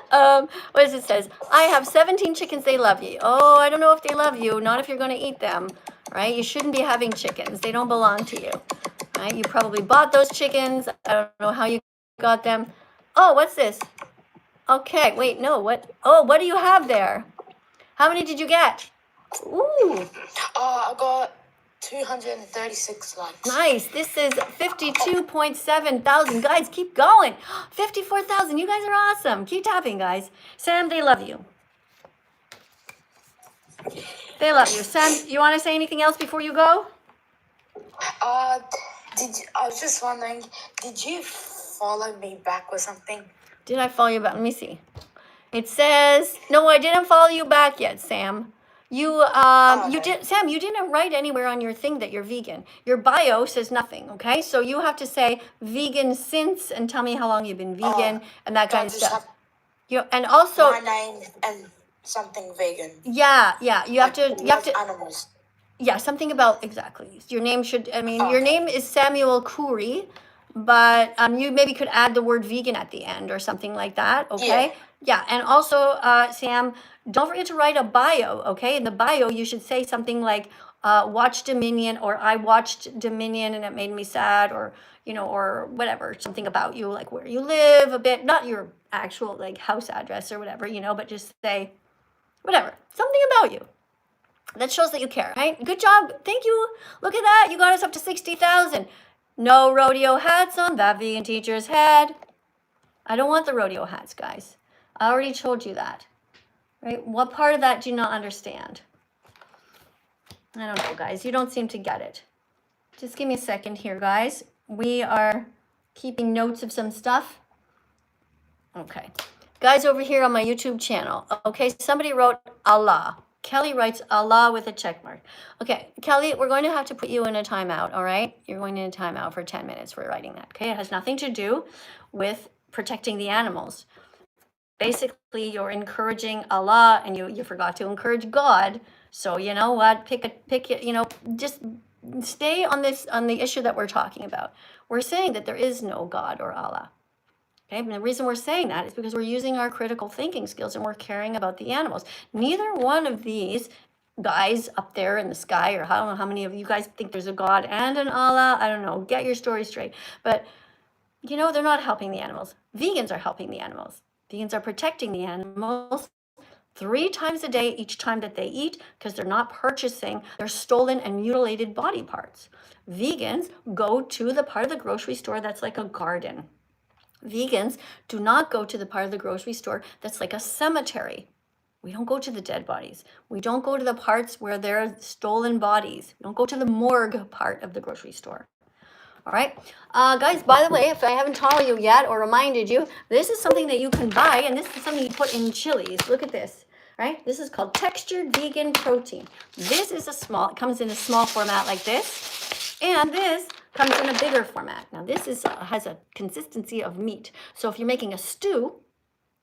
What does it says? I have 17 chickens. They love you. Oh, I don't know if they love you. Not if you're going to eat them, right? You shouldn't be having chickens. They don't belong to you, right? You probably bought those chickens. I don't know how you got them. Oh, what's this? Okay, wait, no, what? Oh, what do you have there? How many did you get? Ooh,
I got 236 likes.
nice. This is 52.7 thousand. Guys, keep going. 54,000. You guys are awesome. Keep tapping, guys. Sam, they love you. They love you. Sam, you want to say anything else before you go?
I was just wondering, did you follow me back or something?
Did I follow you back? Let me see. It says, no, I didn't follow you back yet, Sam. You didn't write anywhere on your thing that you're vegan. Your bio says nothing, okay? So you have to say vegan since and tell me how long you've been vegan and that kind of stuff. And also
My name and something vegan.
yeah, you have to
Animals.
yeah, something about exactly. Your name should your name is Samuel Khoury, but you maybe could add the word vegan at the end or something like that, okay? Yeah, and also Sam, don't forget to write a bio, okay? In the bio, you should say something like, watch Dominion, or I watched Dominion and it made me sad, or, or whatever, something about you, like where you live a bit, not your actual, like, house address or whatever, but just say, whatever, something about you, That shows that you care, right? Good job. Thank you. Look at that. You got us up to 60,000. No rodeo hats on that vegan teacher's head. I don't want the rodeo hats, guys. I already told you that, right? What part of that do you not understand? I don't know, guys. You don't seem to get it. Just give me a second here, guys. We are keeping notes of some stuff. Okay. Guys, over here on my YouTube channel, okay, somebody wrote Allah. Kelly writes Allah with a check mark. Okay, Kelly, we're going to have to put you in a timeout, all right? You're going in a timeout for 10 minutes for writing that, okay? It has nothing to do with protecting the animals. Basically, you're encouraging Allah and you forgot to encourage God. So you know what? Pick it, you know, just stay on the issue that we're talking about. We're saying that there is no God or Allah. Okay, and the reason we're saying that is because we're using our critical thinking skills and we're caring about the animals. Neither one of these guys up there in the sky, or I don't know how many of you guys think there's a God and an Allah. I don't know. Get your story straight. But, you know, they're not helping the animals. Vegans are helping the animals. Vegans are protecting the animals 3 times a day each time that they eat, because they're not purchasing their stolen and mutilated body parts. Vegans go to the part of the grocery store that's like a garden. Vegans do not go to the part of the grocery store that's like a cemetery. We don't go to the dead bodies. We don't go to the parts where there are stolen bodies. We don't go to the morgue part of the grocery store. All right, guys, by the way, if I haven't told you yet or reminded you, this is something that you can buy, and this is something you put in chilies. Look at this, right? This is called textured vegan protein. This is it comes in a small format like this, and this comes in a bigger format. Now, this has a consistency of meat. So if you're making a stew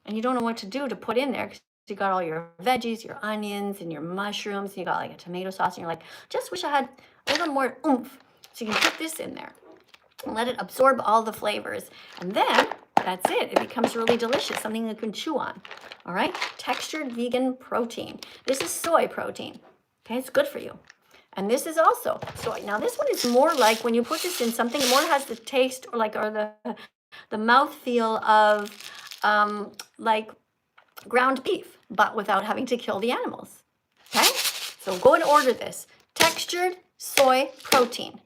and you don't know what to do to put in there, because you got all your veggies, your onions, and your mushrooms, and you got like a tomato sauce, and you're like, just wish I had a little more oomph. So you can put this in there and let it absorb all the flavors. And then that's it. It becomes really delicious, something you can chew on. All right, textured vegan protein. This is soy protein. Okay, it's good for you. And this is also soy. Now this one is more like, when you put this in something, more has the taste or the mouthfeel of like ground beef, but without having to kill the animals. Okay, so go and order this. Textured soy protein.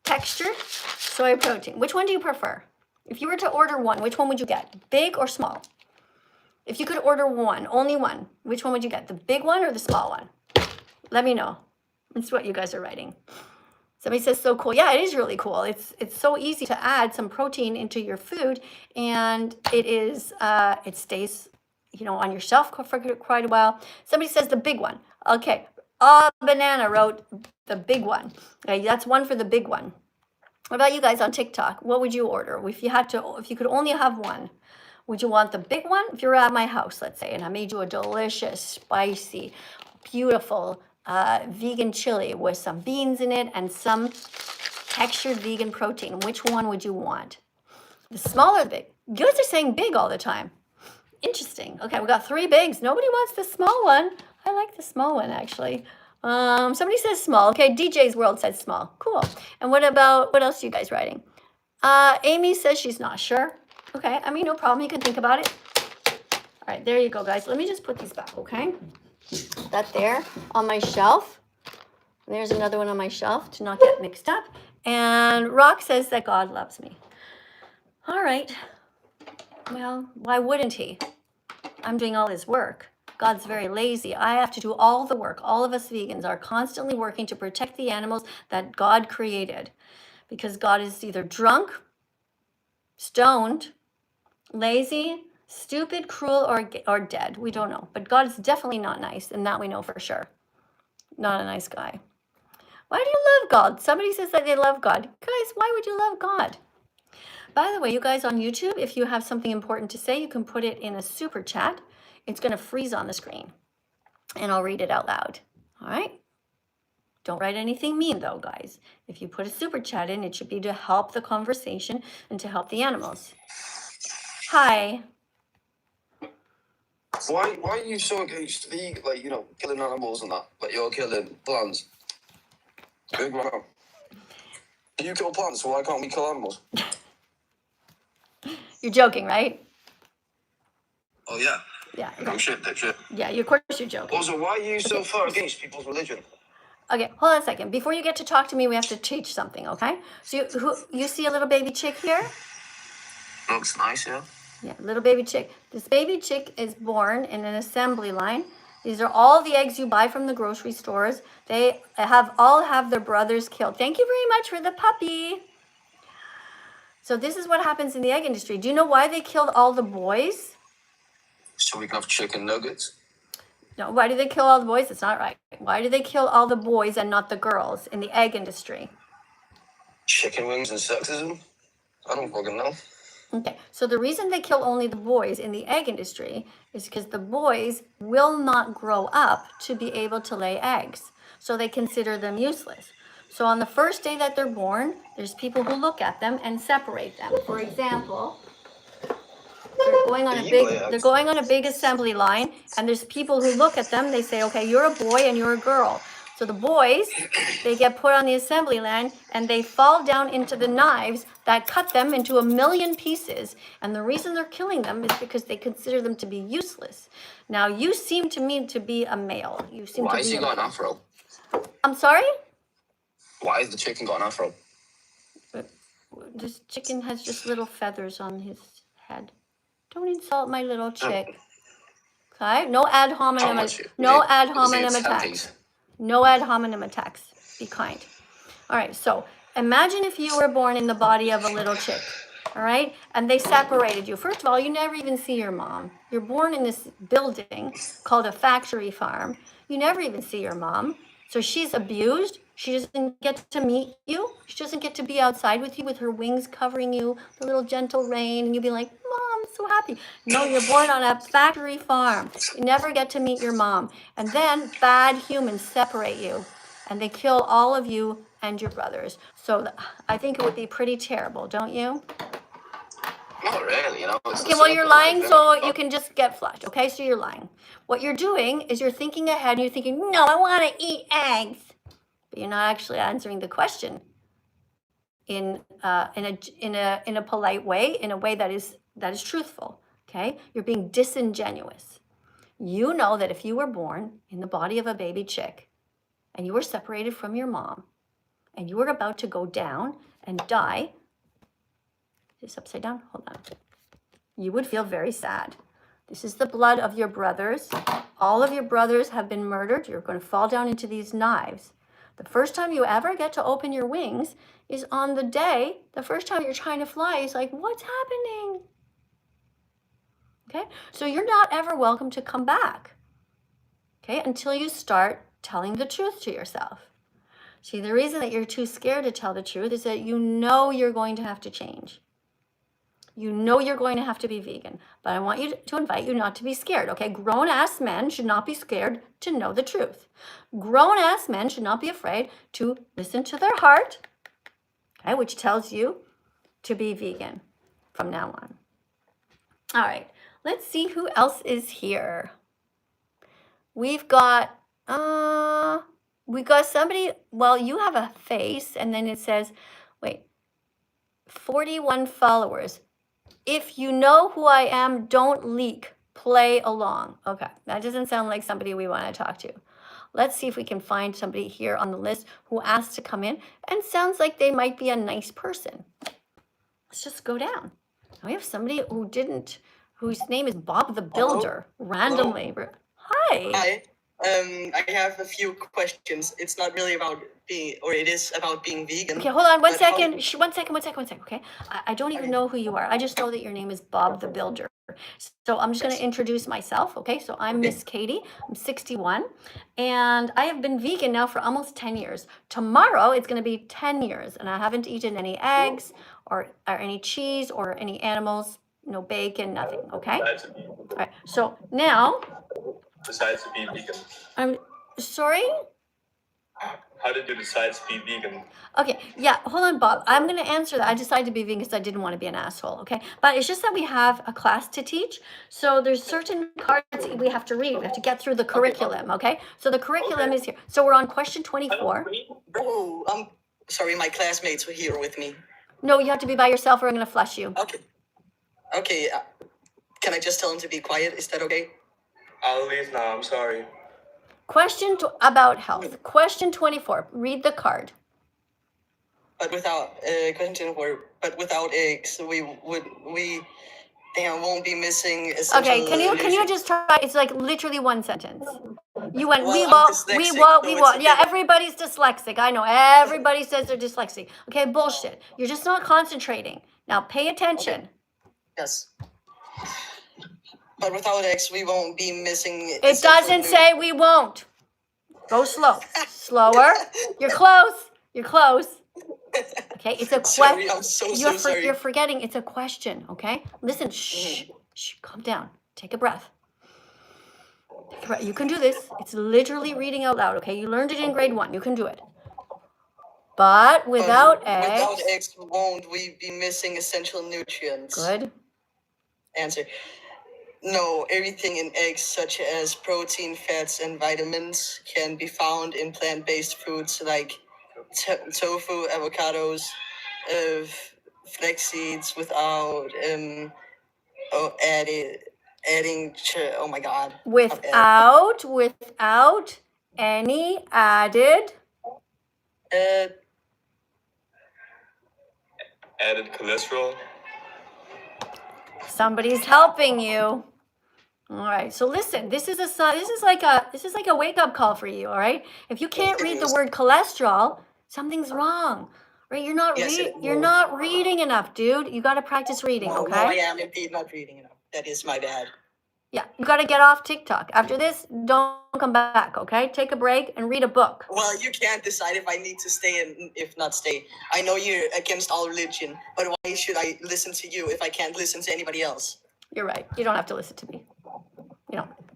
Textured soy protein. Which one do you prefer? If you were to order one, which one would you get? Big or small? If you could order one, only one, which one would you get? The big one or the small one? Let me know. That's what you guys are writing. Somebody says, so cool. Yeah, it is really cool. It's so easy to add some protein into your food, and it stays, you know, on your shelf for quite a while. Somebody says the big one. Okay. Banana wrote the big one. Okay, that's one for the big one. What about you guys on TikTok? What would you order if you could only have one? Would you want the big one? If you were at my house, let's say, and I made you a delicious, spicy, beautiful vegan chili with some beans in it and some textured vegan protein, which one would you want? The small or the big? You guys are saying big all the time. Interesting. Okay, we got 3 bigs. Nobody wants the small one. I like the small one, actually. Somebody says small. Okay, DJ's World says small. Cool. And what else are you guys writing? Amy says she's not sure. Okay, I mean, no problem. You can think about it. All right, there you go, guys. Let me just put these back, okay? That there on my shelf. There's another one on my shelf to not get mixed up. And Rock says that God loves me. All right. Well, why wouldn't he? I'm doing all his work. God's very lazy. I have to do all the work. All of us vegans are constantly working to protect the animals that God created, because God is either drunk, stoned, lazy, stupid, cruel, or dead. We don't know. But God is definitely not nice, and that we know for sure. Not a nice guy. Why do you love God? Somebody says that they love God. Guys, why would you love God? By the way, you guys on YouTube, if you have something important to say, you can put it in a super chat. It's going to freeze on the screen, and I'll read it out loud. All right? Don't write anything mean, though, guys. If you put a super chat in, it should be to help the conversation and to help the animals. Hi.
Why are you so against the, like, you know, killing animals and that? Like, you're killing plants. Big man. You kill plants, so why can't we kill animals?
You're joking, right?
Oh, yeah.
Yeah.
No
Okay.
shit, dipshit.
Yeah. Of course you're joking.
Also, why are you so far against people's religion?
Okay. Hold on a second. Before you get to talk to me, we have to teach something. Okay. So you see a little baby chick here?
Looks nice, yeah.
Yeah, little baby chick. This baby chick is born in an assembly line. These are all the eggs you buy from the grocery stores. They all have their brothers killed. Thank you very much for the puppy. So this is what happens in the egg industry. Do you know why they killed all the boys?
So we can have chicken nuggets.
No, why do they kill all the boys? It's not right. Why do they kill all the boys and not the girls in the egg industry?
Chicken wings and sexism? I don't fucking know.
Okay, so the reason they kill only the boys in the egg industry is because the boys will not grow up to be able to lay eggs. So they consider them useless. So on the first day that they're born, there's people who look at them and separate them. For example, they're going on a big assembly line, and there's people who look at them. They say, okay, you're a boy and you're a girl. So the boys, they get put on the assembly line and they fall down into the knives that cut them into 1,000,000 pieces. And the reason they're killing them is because they consider them to be useless. Now, you seem to me to be a male.
Why has he got an afro?
I'm sorry?
Why has the chicken got an afro?
This chicken has just little feathers on his head. Don't insult my little chick. Okay? No ad hominem attacks. No ad hominem attacks. Be kind. All right, so imagine if you were born in the body of a little chick, all right? And they separated you. First of all, you never even see your mom. You're born in this building called a factory farm. You never even see your mom. So she's abused. She doesn't get to meet you. She doesn't get to be outside with you with her wings covering you, the little gentle rain, and you'll be like, Mom, I'm so happy. No, you're born on a factory farm. You never get to meet your mom. And then bad humans separate you, and they kill all of you and your brothers. So I think it would be pretty terrible, don't you?
Not really, you know.
Okay, well, you're lying so you can just get flushed, okay? So you're lying. What you're doing is you're thinking ahead, and you're thinking, no, I want to eat eggs. But you're not actually answering the question in a polite way, in a way that is truthful, okay? You're being disingenuous. You know that if you were born in the body of a baby chick and you were separated from your mom and you were about to go down and die, is this upside down? Hold on. You would feel very sad. This is the blood of your brothers. All of your brothers have been murdered. You're going to fall down into these knives. The first time you ever get to open your wings is on the day, the first time you're trying to fly, is like, what's happening? Okay, so you're not ever welcome to come back, okay, until you start telling the truth to yourself. See, the reason that you're too scared to tell the truth is that you know you're going to have to change. You know you're going to have to be vegan, but I want you to invite you not to be scared, okay? Grown-ass men should not be scared to know the truth. Grown-ass men should not be afraid to listen to their heart, okay, which tells you to be vegan from now on. All right, let's see who else is here. We've got somebody, well, you have a face, and then it says, wait, 41 followers. If you know who I am, don't leak. Play along. Okay, that doesn't sound like somebody we want to talk to. Let's see if we can find somebody here on the list who asked to come in and sounds like they might be a nice person. Let's just go down. We have somebody whose name is Bob the Builder.
Hello?
Randomly.
Hello?
Hi.
Hi. I have a few questions. It's not really about being, or it is about being vegan.
Okay, hold on one
but
second. One second, okay? I don't even know who you are. I just know that your name is Bob the Builder. So I'm just going to introduce myself, okay? So I'm Miss Katie. I'm 61, and I have been vegan now for almost 10 years. Tomorrow, it's going to be 10 years, and I haven't eaten any eggs or any cheese or any animals, no bacon, nothing, okay? All right, so now...
Decide to be vegan?
I'm sorry?
How did you decide to be vegan?
Okay, yeah, hold on, Bob. I'm going to answer that. I decided to be vegan because I didn't want to be an asshole, okay? But it's just that we have a class to teach. So there's certain cards we have to read. We have to get through the curriculum, okay? So the curriculum is here. So we're on question 24.
Oh, I'm sorry, my classmates were here with me.
No, you have to be by yourself or I'm going to flush you.
Okay. Okay, can I just tell them to be quiet? Is that okay?
I'll leave now. I'm sorry.
Question about health. Question 24. Read the card.
But without but without eggs, we won't be missing essential.
Okay, can you
nutrients.
just try? It's like literally one sentence. You went,
Well,
we
I'm
won't,
dyslexic,
we
so
won't.
it's
Yeah,
okay.
everybody's dyslexic. I know. Everybody says they're dyslexic. Okay, bullshit. You're just not concentrating. Now pay attention.
Okay. Yes. But without eggs, we won't be missing.
It doesn't say we won't. Go slow. Slower. You're close. You're close. Okay, it's a
Sorry,
question.
I'm so sorry.
You're forgetting it's a question, okay? Listen, shh, calm down. Take a breath. You can do this. It's literally reading out loud, okay? You learned it in grade 1. You can do it. But without eggs,
won't we be missing essential nutrients?
Good.
Answer. No, everything in eggs, such as protein, fats, and vitamins, can be found in plant-based foods like tofu, avocados, flax seeds, without oh my god.
Without any added
Added cholesterol.
Somebody's helping you. All right. So listen, this is like a wake-up call for you, all right? If you can't read the word cholesterol, something's wrong. Right? You're not reading enough, dude. You got to practice reading, okay?
No, I am indeed not reading enough. That is my bad.
Yeah, you got to get off TikTok. After this, don't come back, okay? Take a break and read a book.
Well, you can't decide if I need to stay and if not stay. I know you're against all religion, but why should I listen to you if I can't listen to anybody else?
You're right. You don't have to listen to me.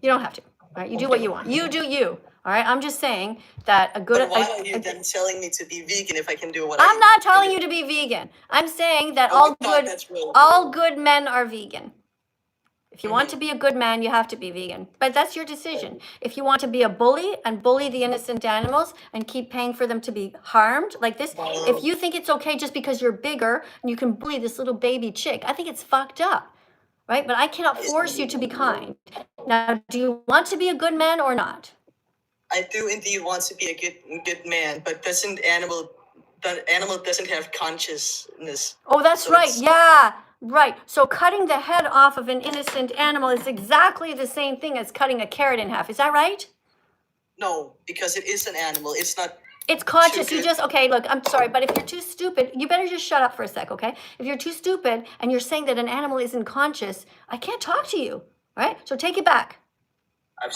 You don't have to. All right? You do what you want. You do you. All right? I'm just saying that a good...
But why are you then telling me to be vegan if I can do what
I'm not telling you to be vegan. I'm saying that all good men are vegan. If you want to be a good man, you have to be vegan. But that's your decision. If you want to be a bully and bully the innocent animals and keep paying for them to be harmed like this, if you think it's okay just because you're bigger and you can bully this little baby chick, I think it's fucked up, right? But I cannot force you to be kind. Now, do you want to be a good man or not?
I do indeed want to be a good man, but the animal doesn't have consciousness.
Oh, that's so right. Yeah. Right. So cutting the head off of an innocent animal is exactly the same thing as cutting a carrot in half. Is that right?
No, because it is an animal. It's not.
It's conscious. Okay, look, I'm sorry, but if you're too stupid, you better just shut up for a sec, okay? If you're too stupid and you're saying that an animal isn't conscious, I can't talk to you. All right? So take it back.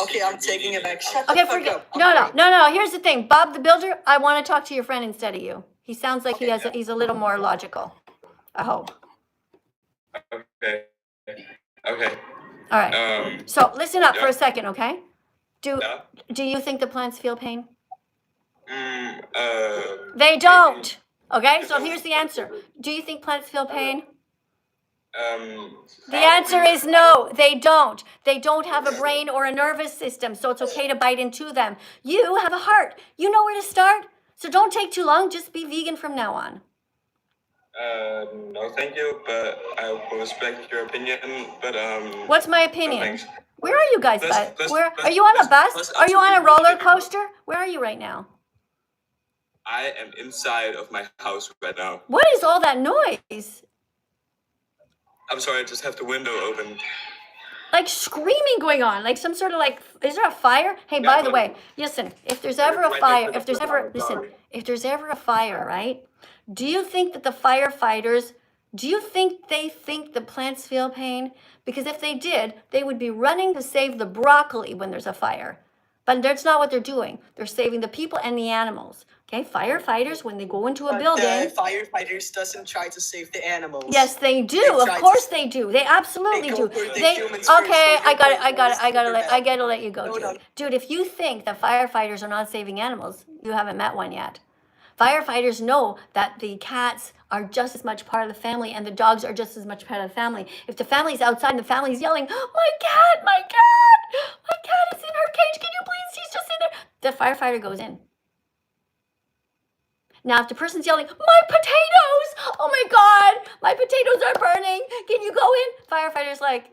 Okay, I'm taking it back. Shut
Okay,
the fuck up.
No. Here's the thing. Bob the Builder, I want to talk to your friend instead of you. He sounds like he's a little more logical. I hope.
Okay.
All right. So listen up for a second, okay? Do you think the plants feel pain? They don't. Okay, so here's the answer. Do you think plants feel pain? The answer is no, they don't. They don't have a brain or a nervous system, so it's okay to bite into them. You have a heart. You know where to start. So don't take too long. Just be vegan from now on.
No, thank you, but I will respect your opinion. But
what's my opinion? Where are you guys? Where are you on a bus? Are you on a roller coaster? Where are you right now?
I am inside of my house right now.
What is all that noise?
I'm sorry, I just have the window open.
Like screaming going on, like some sort of is there a fire? Hey, by the way, listen, if there's ever a fire, if there's ever a fire, right? Do you think that the firefighters, they think the plants feel pain? Because if they did, they would be running to save the broccoli when there's a fire. But that's not what they're doing. They're saving the people and the animals. Okay, firefighters, when they go into a building...
firefighters doesn't try to save the animals.
Yes, they do. Of course they do. They absolutely do. I gotta let you go, dude. Dude, if you think that firefighters are not saving animals, you haven't met one yet. Firefighters know that the cats are just as much part of the family and the dogs are just as much part of the family. If the family's outside and the family's yelling, my cat is in her cage, can you please, she's just in there. The firefighter goes in. Now, if the person's yelling, my potatoes, oh my God, my potatoes are burning, can you go in? Firefighter's like,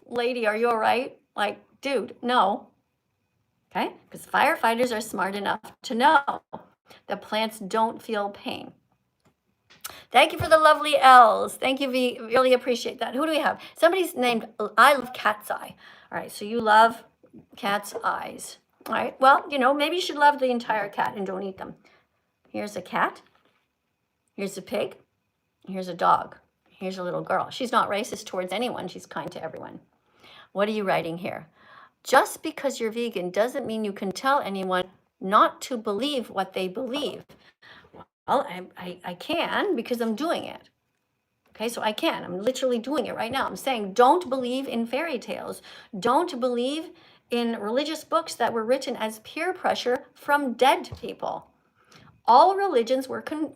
lady, are you all right? Like, dude, no. Okay? Because firefighters are smart enough to know that plants don't feel pain. Thank you for the lovely L's. Thank you, V. Really appreciate that. Who do we have? Somebody's named I Love Cat's Eye. All right, so you love cat's eyes. All right, well, you know, maybe you should love the entire cat and don't eat them. Here's a cat. Here's a pig. Here's a dog. Here's a little girl. She's not racist towards anyone. She's kind to everyone. What are you writing here? Just because you're vegan doesn't mean you can tell anyone not to believe what they believe. Well, I can because I'm doing it. Okay, so I can. I'm literally doing it right now. I'm saying don't believe in fairy tales. Don't believe in religious books that were written as peer pressure from dead people. All religions were created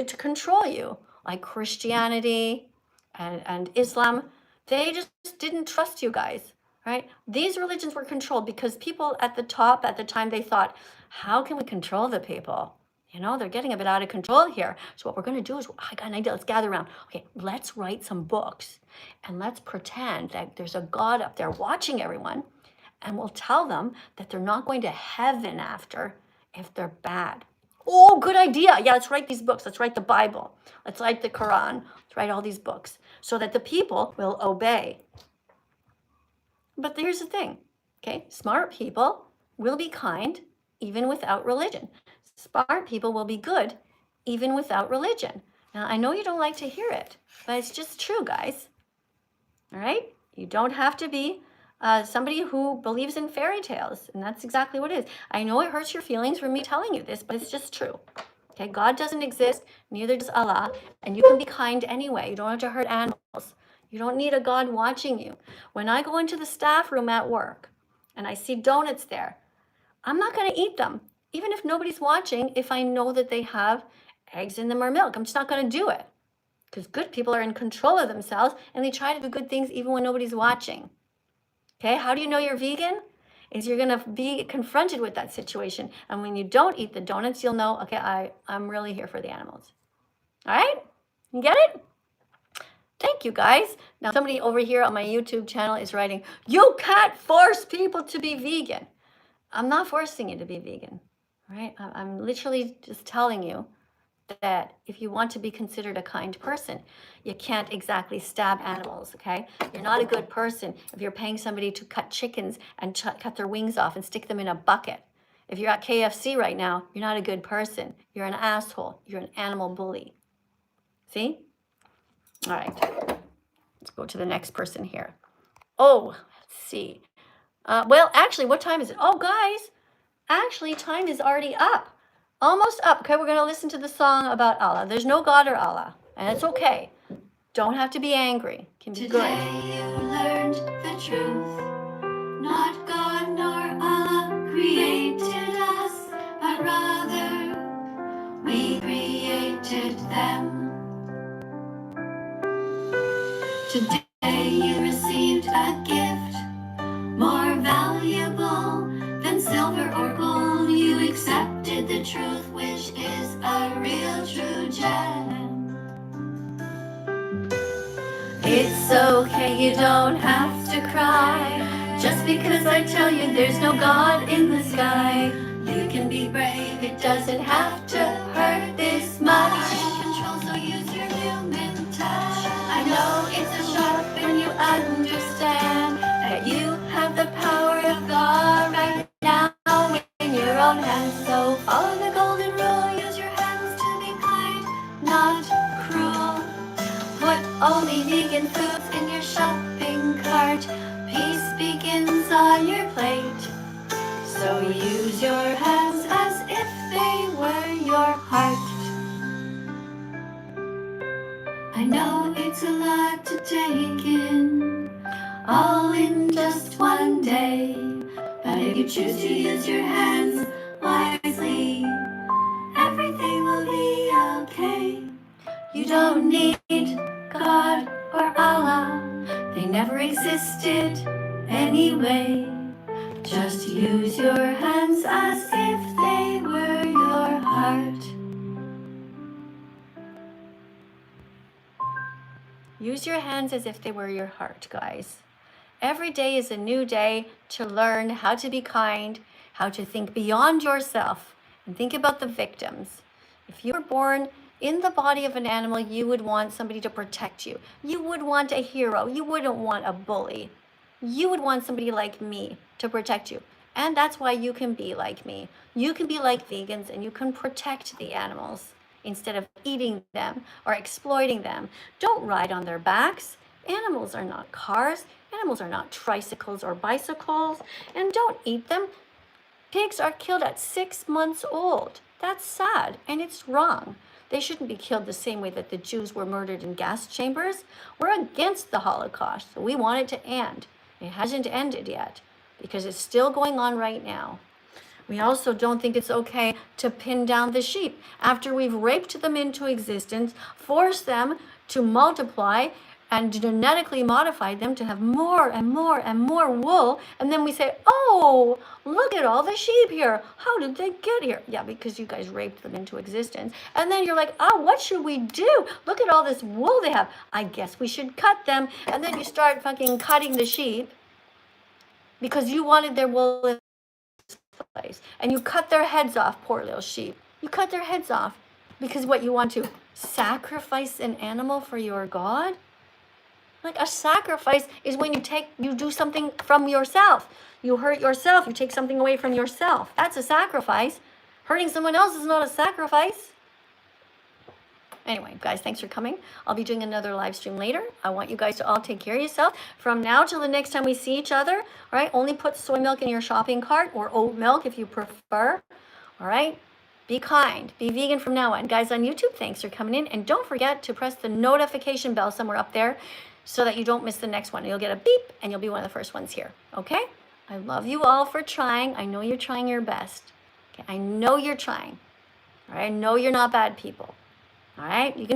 to control you, like Christianity and Islam. They just didn't trust you guys, right? These religions were controlled because people at the top at the time, they thought, how can we control the people? You know, they're getting a bit out of control here. So what we're going to do is, I got an idea, let's gather around. Okay, let's write some books and let's pretend that there's a God up there watching everyone, and we'll tell them that they're not going to heaven after if they're bad. Oh, good idea. Yeah, let's write these books. Let's write the Bible. Let's write the Quran. Let's write all these books so that the people will obey. But here's the thing, okay? Smart people will be kind even without religion. Smart people will be good even without religion. Now, I know you don't like to hear it, but it's just true, guys. All right? You don't have to be somebody who believes in fairy tales, and that's exactly what it is. I know it hurts your feelings for me telling you this, but it's just true. Okay, God doesn't exist, neither does Allah, and you can be kind anyway. You don't have to hurt animals. You don't need a God watching you. When I go into the staff room at work and I see donuts there, I'm not going to eat them, even if nobody's watching, if I know that they have eggs in them or milk. I'm just not going to do it, because good people are in control of themselves and they try to do good things even when nobody's watching. Okay, how do you know you're vegan? Is you're gonna be confronted with that situation. And when you don't eat the donuts, you'll know, okay, I'm really here for the animals. All right, you get it? Thank you, guys. Now somebody over here on my YouTube channel is writing, you can't force people to be vegan. I'm not forcing you to be vegan, all right? I'm literally just telling you that if you want to be considered a kind person, you can't exactly stab animals, okay? You're not a good person if you're paying somebody to cut chickens and cut their wings off and stick them in a bucket. If you're at KFC right now, you're not a good person. You're an asshole. You're an animal bully. See? All right. Let's go to the next person here. Oh, let's see. Well, actually, what time is it? Oh, guys, actually, time is already up. Almost up. Okay, we're going to listen to the song about Allah. There's no God or Allah, and it's okay. Don't have to be angry. It can be good.
Today you learned the truth. Not God nor Allah created us, but rather we created them. Today you received a gift more valuable than silver or gold. You accepted the truth, which is a real true gem. It's okay, you don't have to cry just because I tell you there's no God in the sky. You can be brave, it doesn't have to hurt this much. Control, so use your human touch. I know it's a shock when you understand that you have the power of God right now in your own hands. So follow the golden rule, use your hands to be kind, not cruel. Put only vegan foods in your shopping cart. Peace begins on your plate. So use your hands as if they were your heart. I know it's a lot to take in, all in just one day. But if you choose to use your hands wisely, everything will be okay. You don't need God or Allah, they never existed anyway. Just use your hands as if they were your heart.
Use your hands as if they were your heart, guys. Every day is a new day to learn how to be kind, how to think beyond yourself, and think about the victims. If you were born in the body of an animal, you would want somebody to protect you. You would want a hero. You wouldn't want a bully. You would want somebody like me to protect you. And that's why you can be like me. You can be like vegans and you can protect the animals instead of eating them or exploiting them. Don't ride on their backs. Animals are not cars. Animals are not tricycles or bicycles. And don't eat them. Pigs are killed at 6 months old. That's sad and it's wrong. They shouldn't be killed the same way that the Jews were murdered in gas chambers. We're against the Holocaust, so we want it to end. It hasn't ended yet because it's still going on right now. We also don't think it's okay to pin down the sheep. After we've raped them into existence, force them to multiply and genetically modify them to have more and more and more wool, and then we say, oh, look at all the sheep here. How did they get here? Yeah, because you guys raped them into existence. And then you're like, oh, what should we do? Look at all this wool they have. I guess we should cut them. And then you start fucking cutting the sheep because you wanted their wool in the first place. And you cut their heads off, poor little sheep. You cut their heads off because what, you want to sacrifice an animal for your God? Like, a sacrifice is when you do something from yourself. You hurt yourself, you take something away from yourself. That's a sacrifice. Hurting someone else is not a sacrifice. Anyway, guys, thanks for coming. I'll be doing another live stream later. I want you guys to all take care of yourself. From now till the next time we see each other, all right? Only put soy milk in your shopping cart or oat milk if you prefer, all right? Be kind. Be vegan from now on. Guys on YouTube, thanks for coming in. And don't forget to press the notification bell somewhere up there so that you don't miss the next one. You'll get a beep and you'll be one of the first ones here, okay? I love you all for trying. I know you're trying your best. Okay, I know you're trying. All right, I know you're not bad people. All right, you can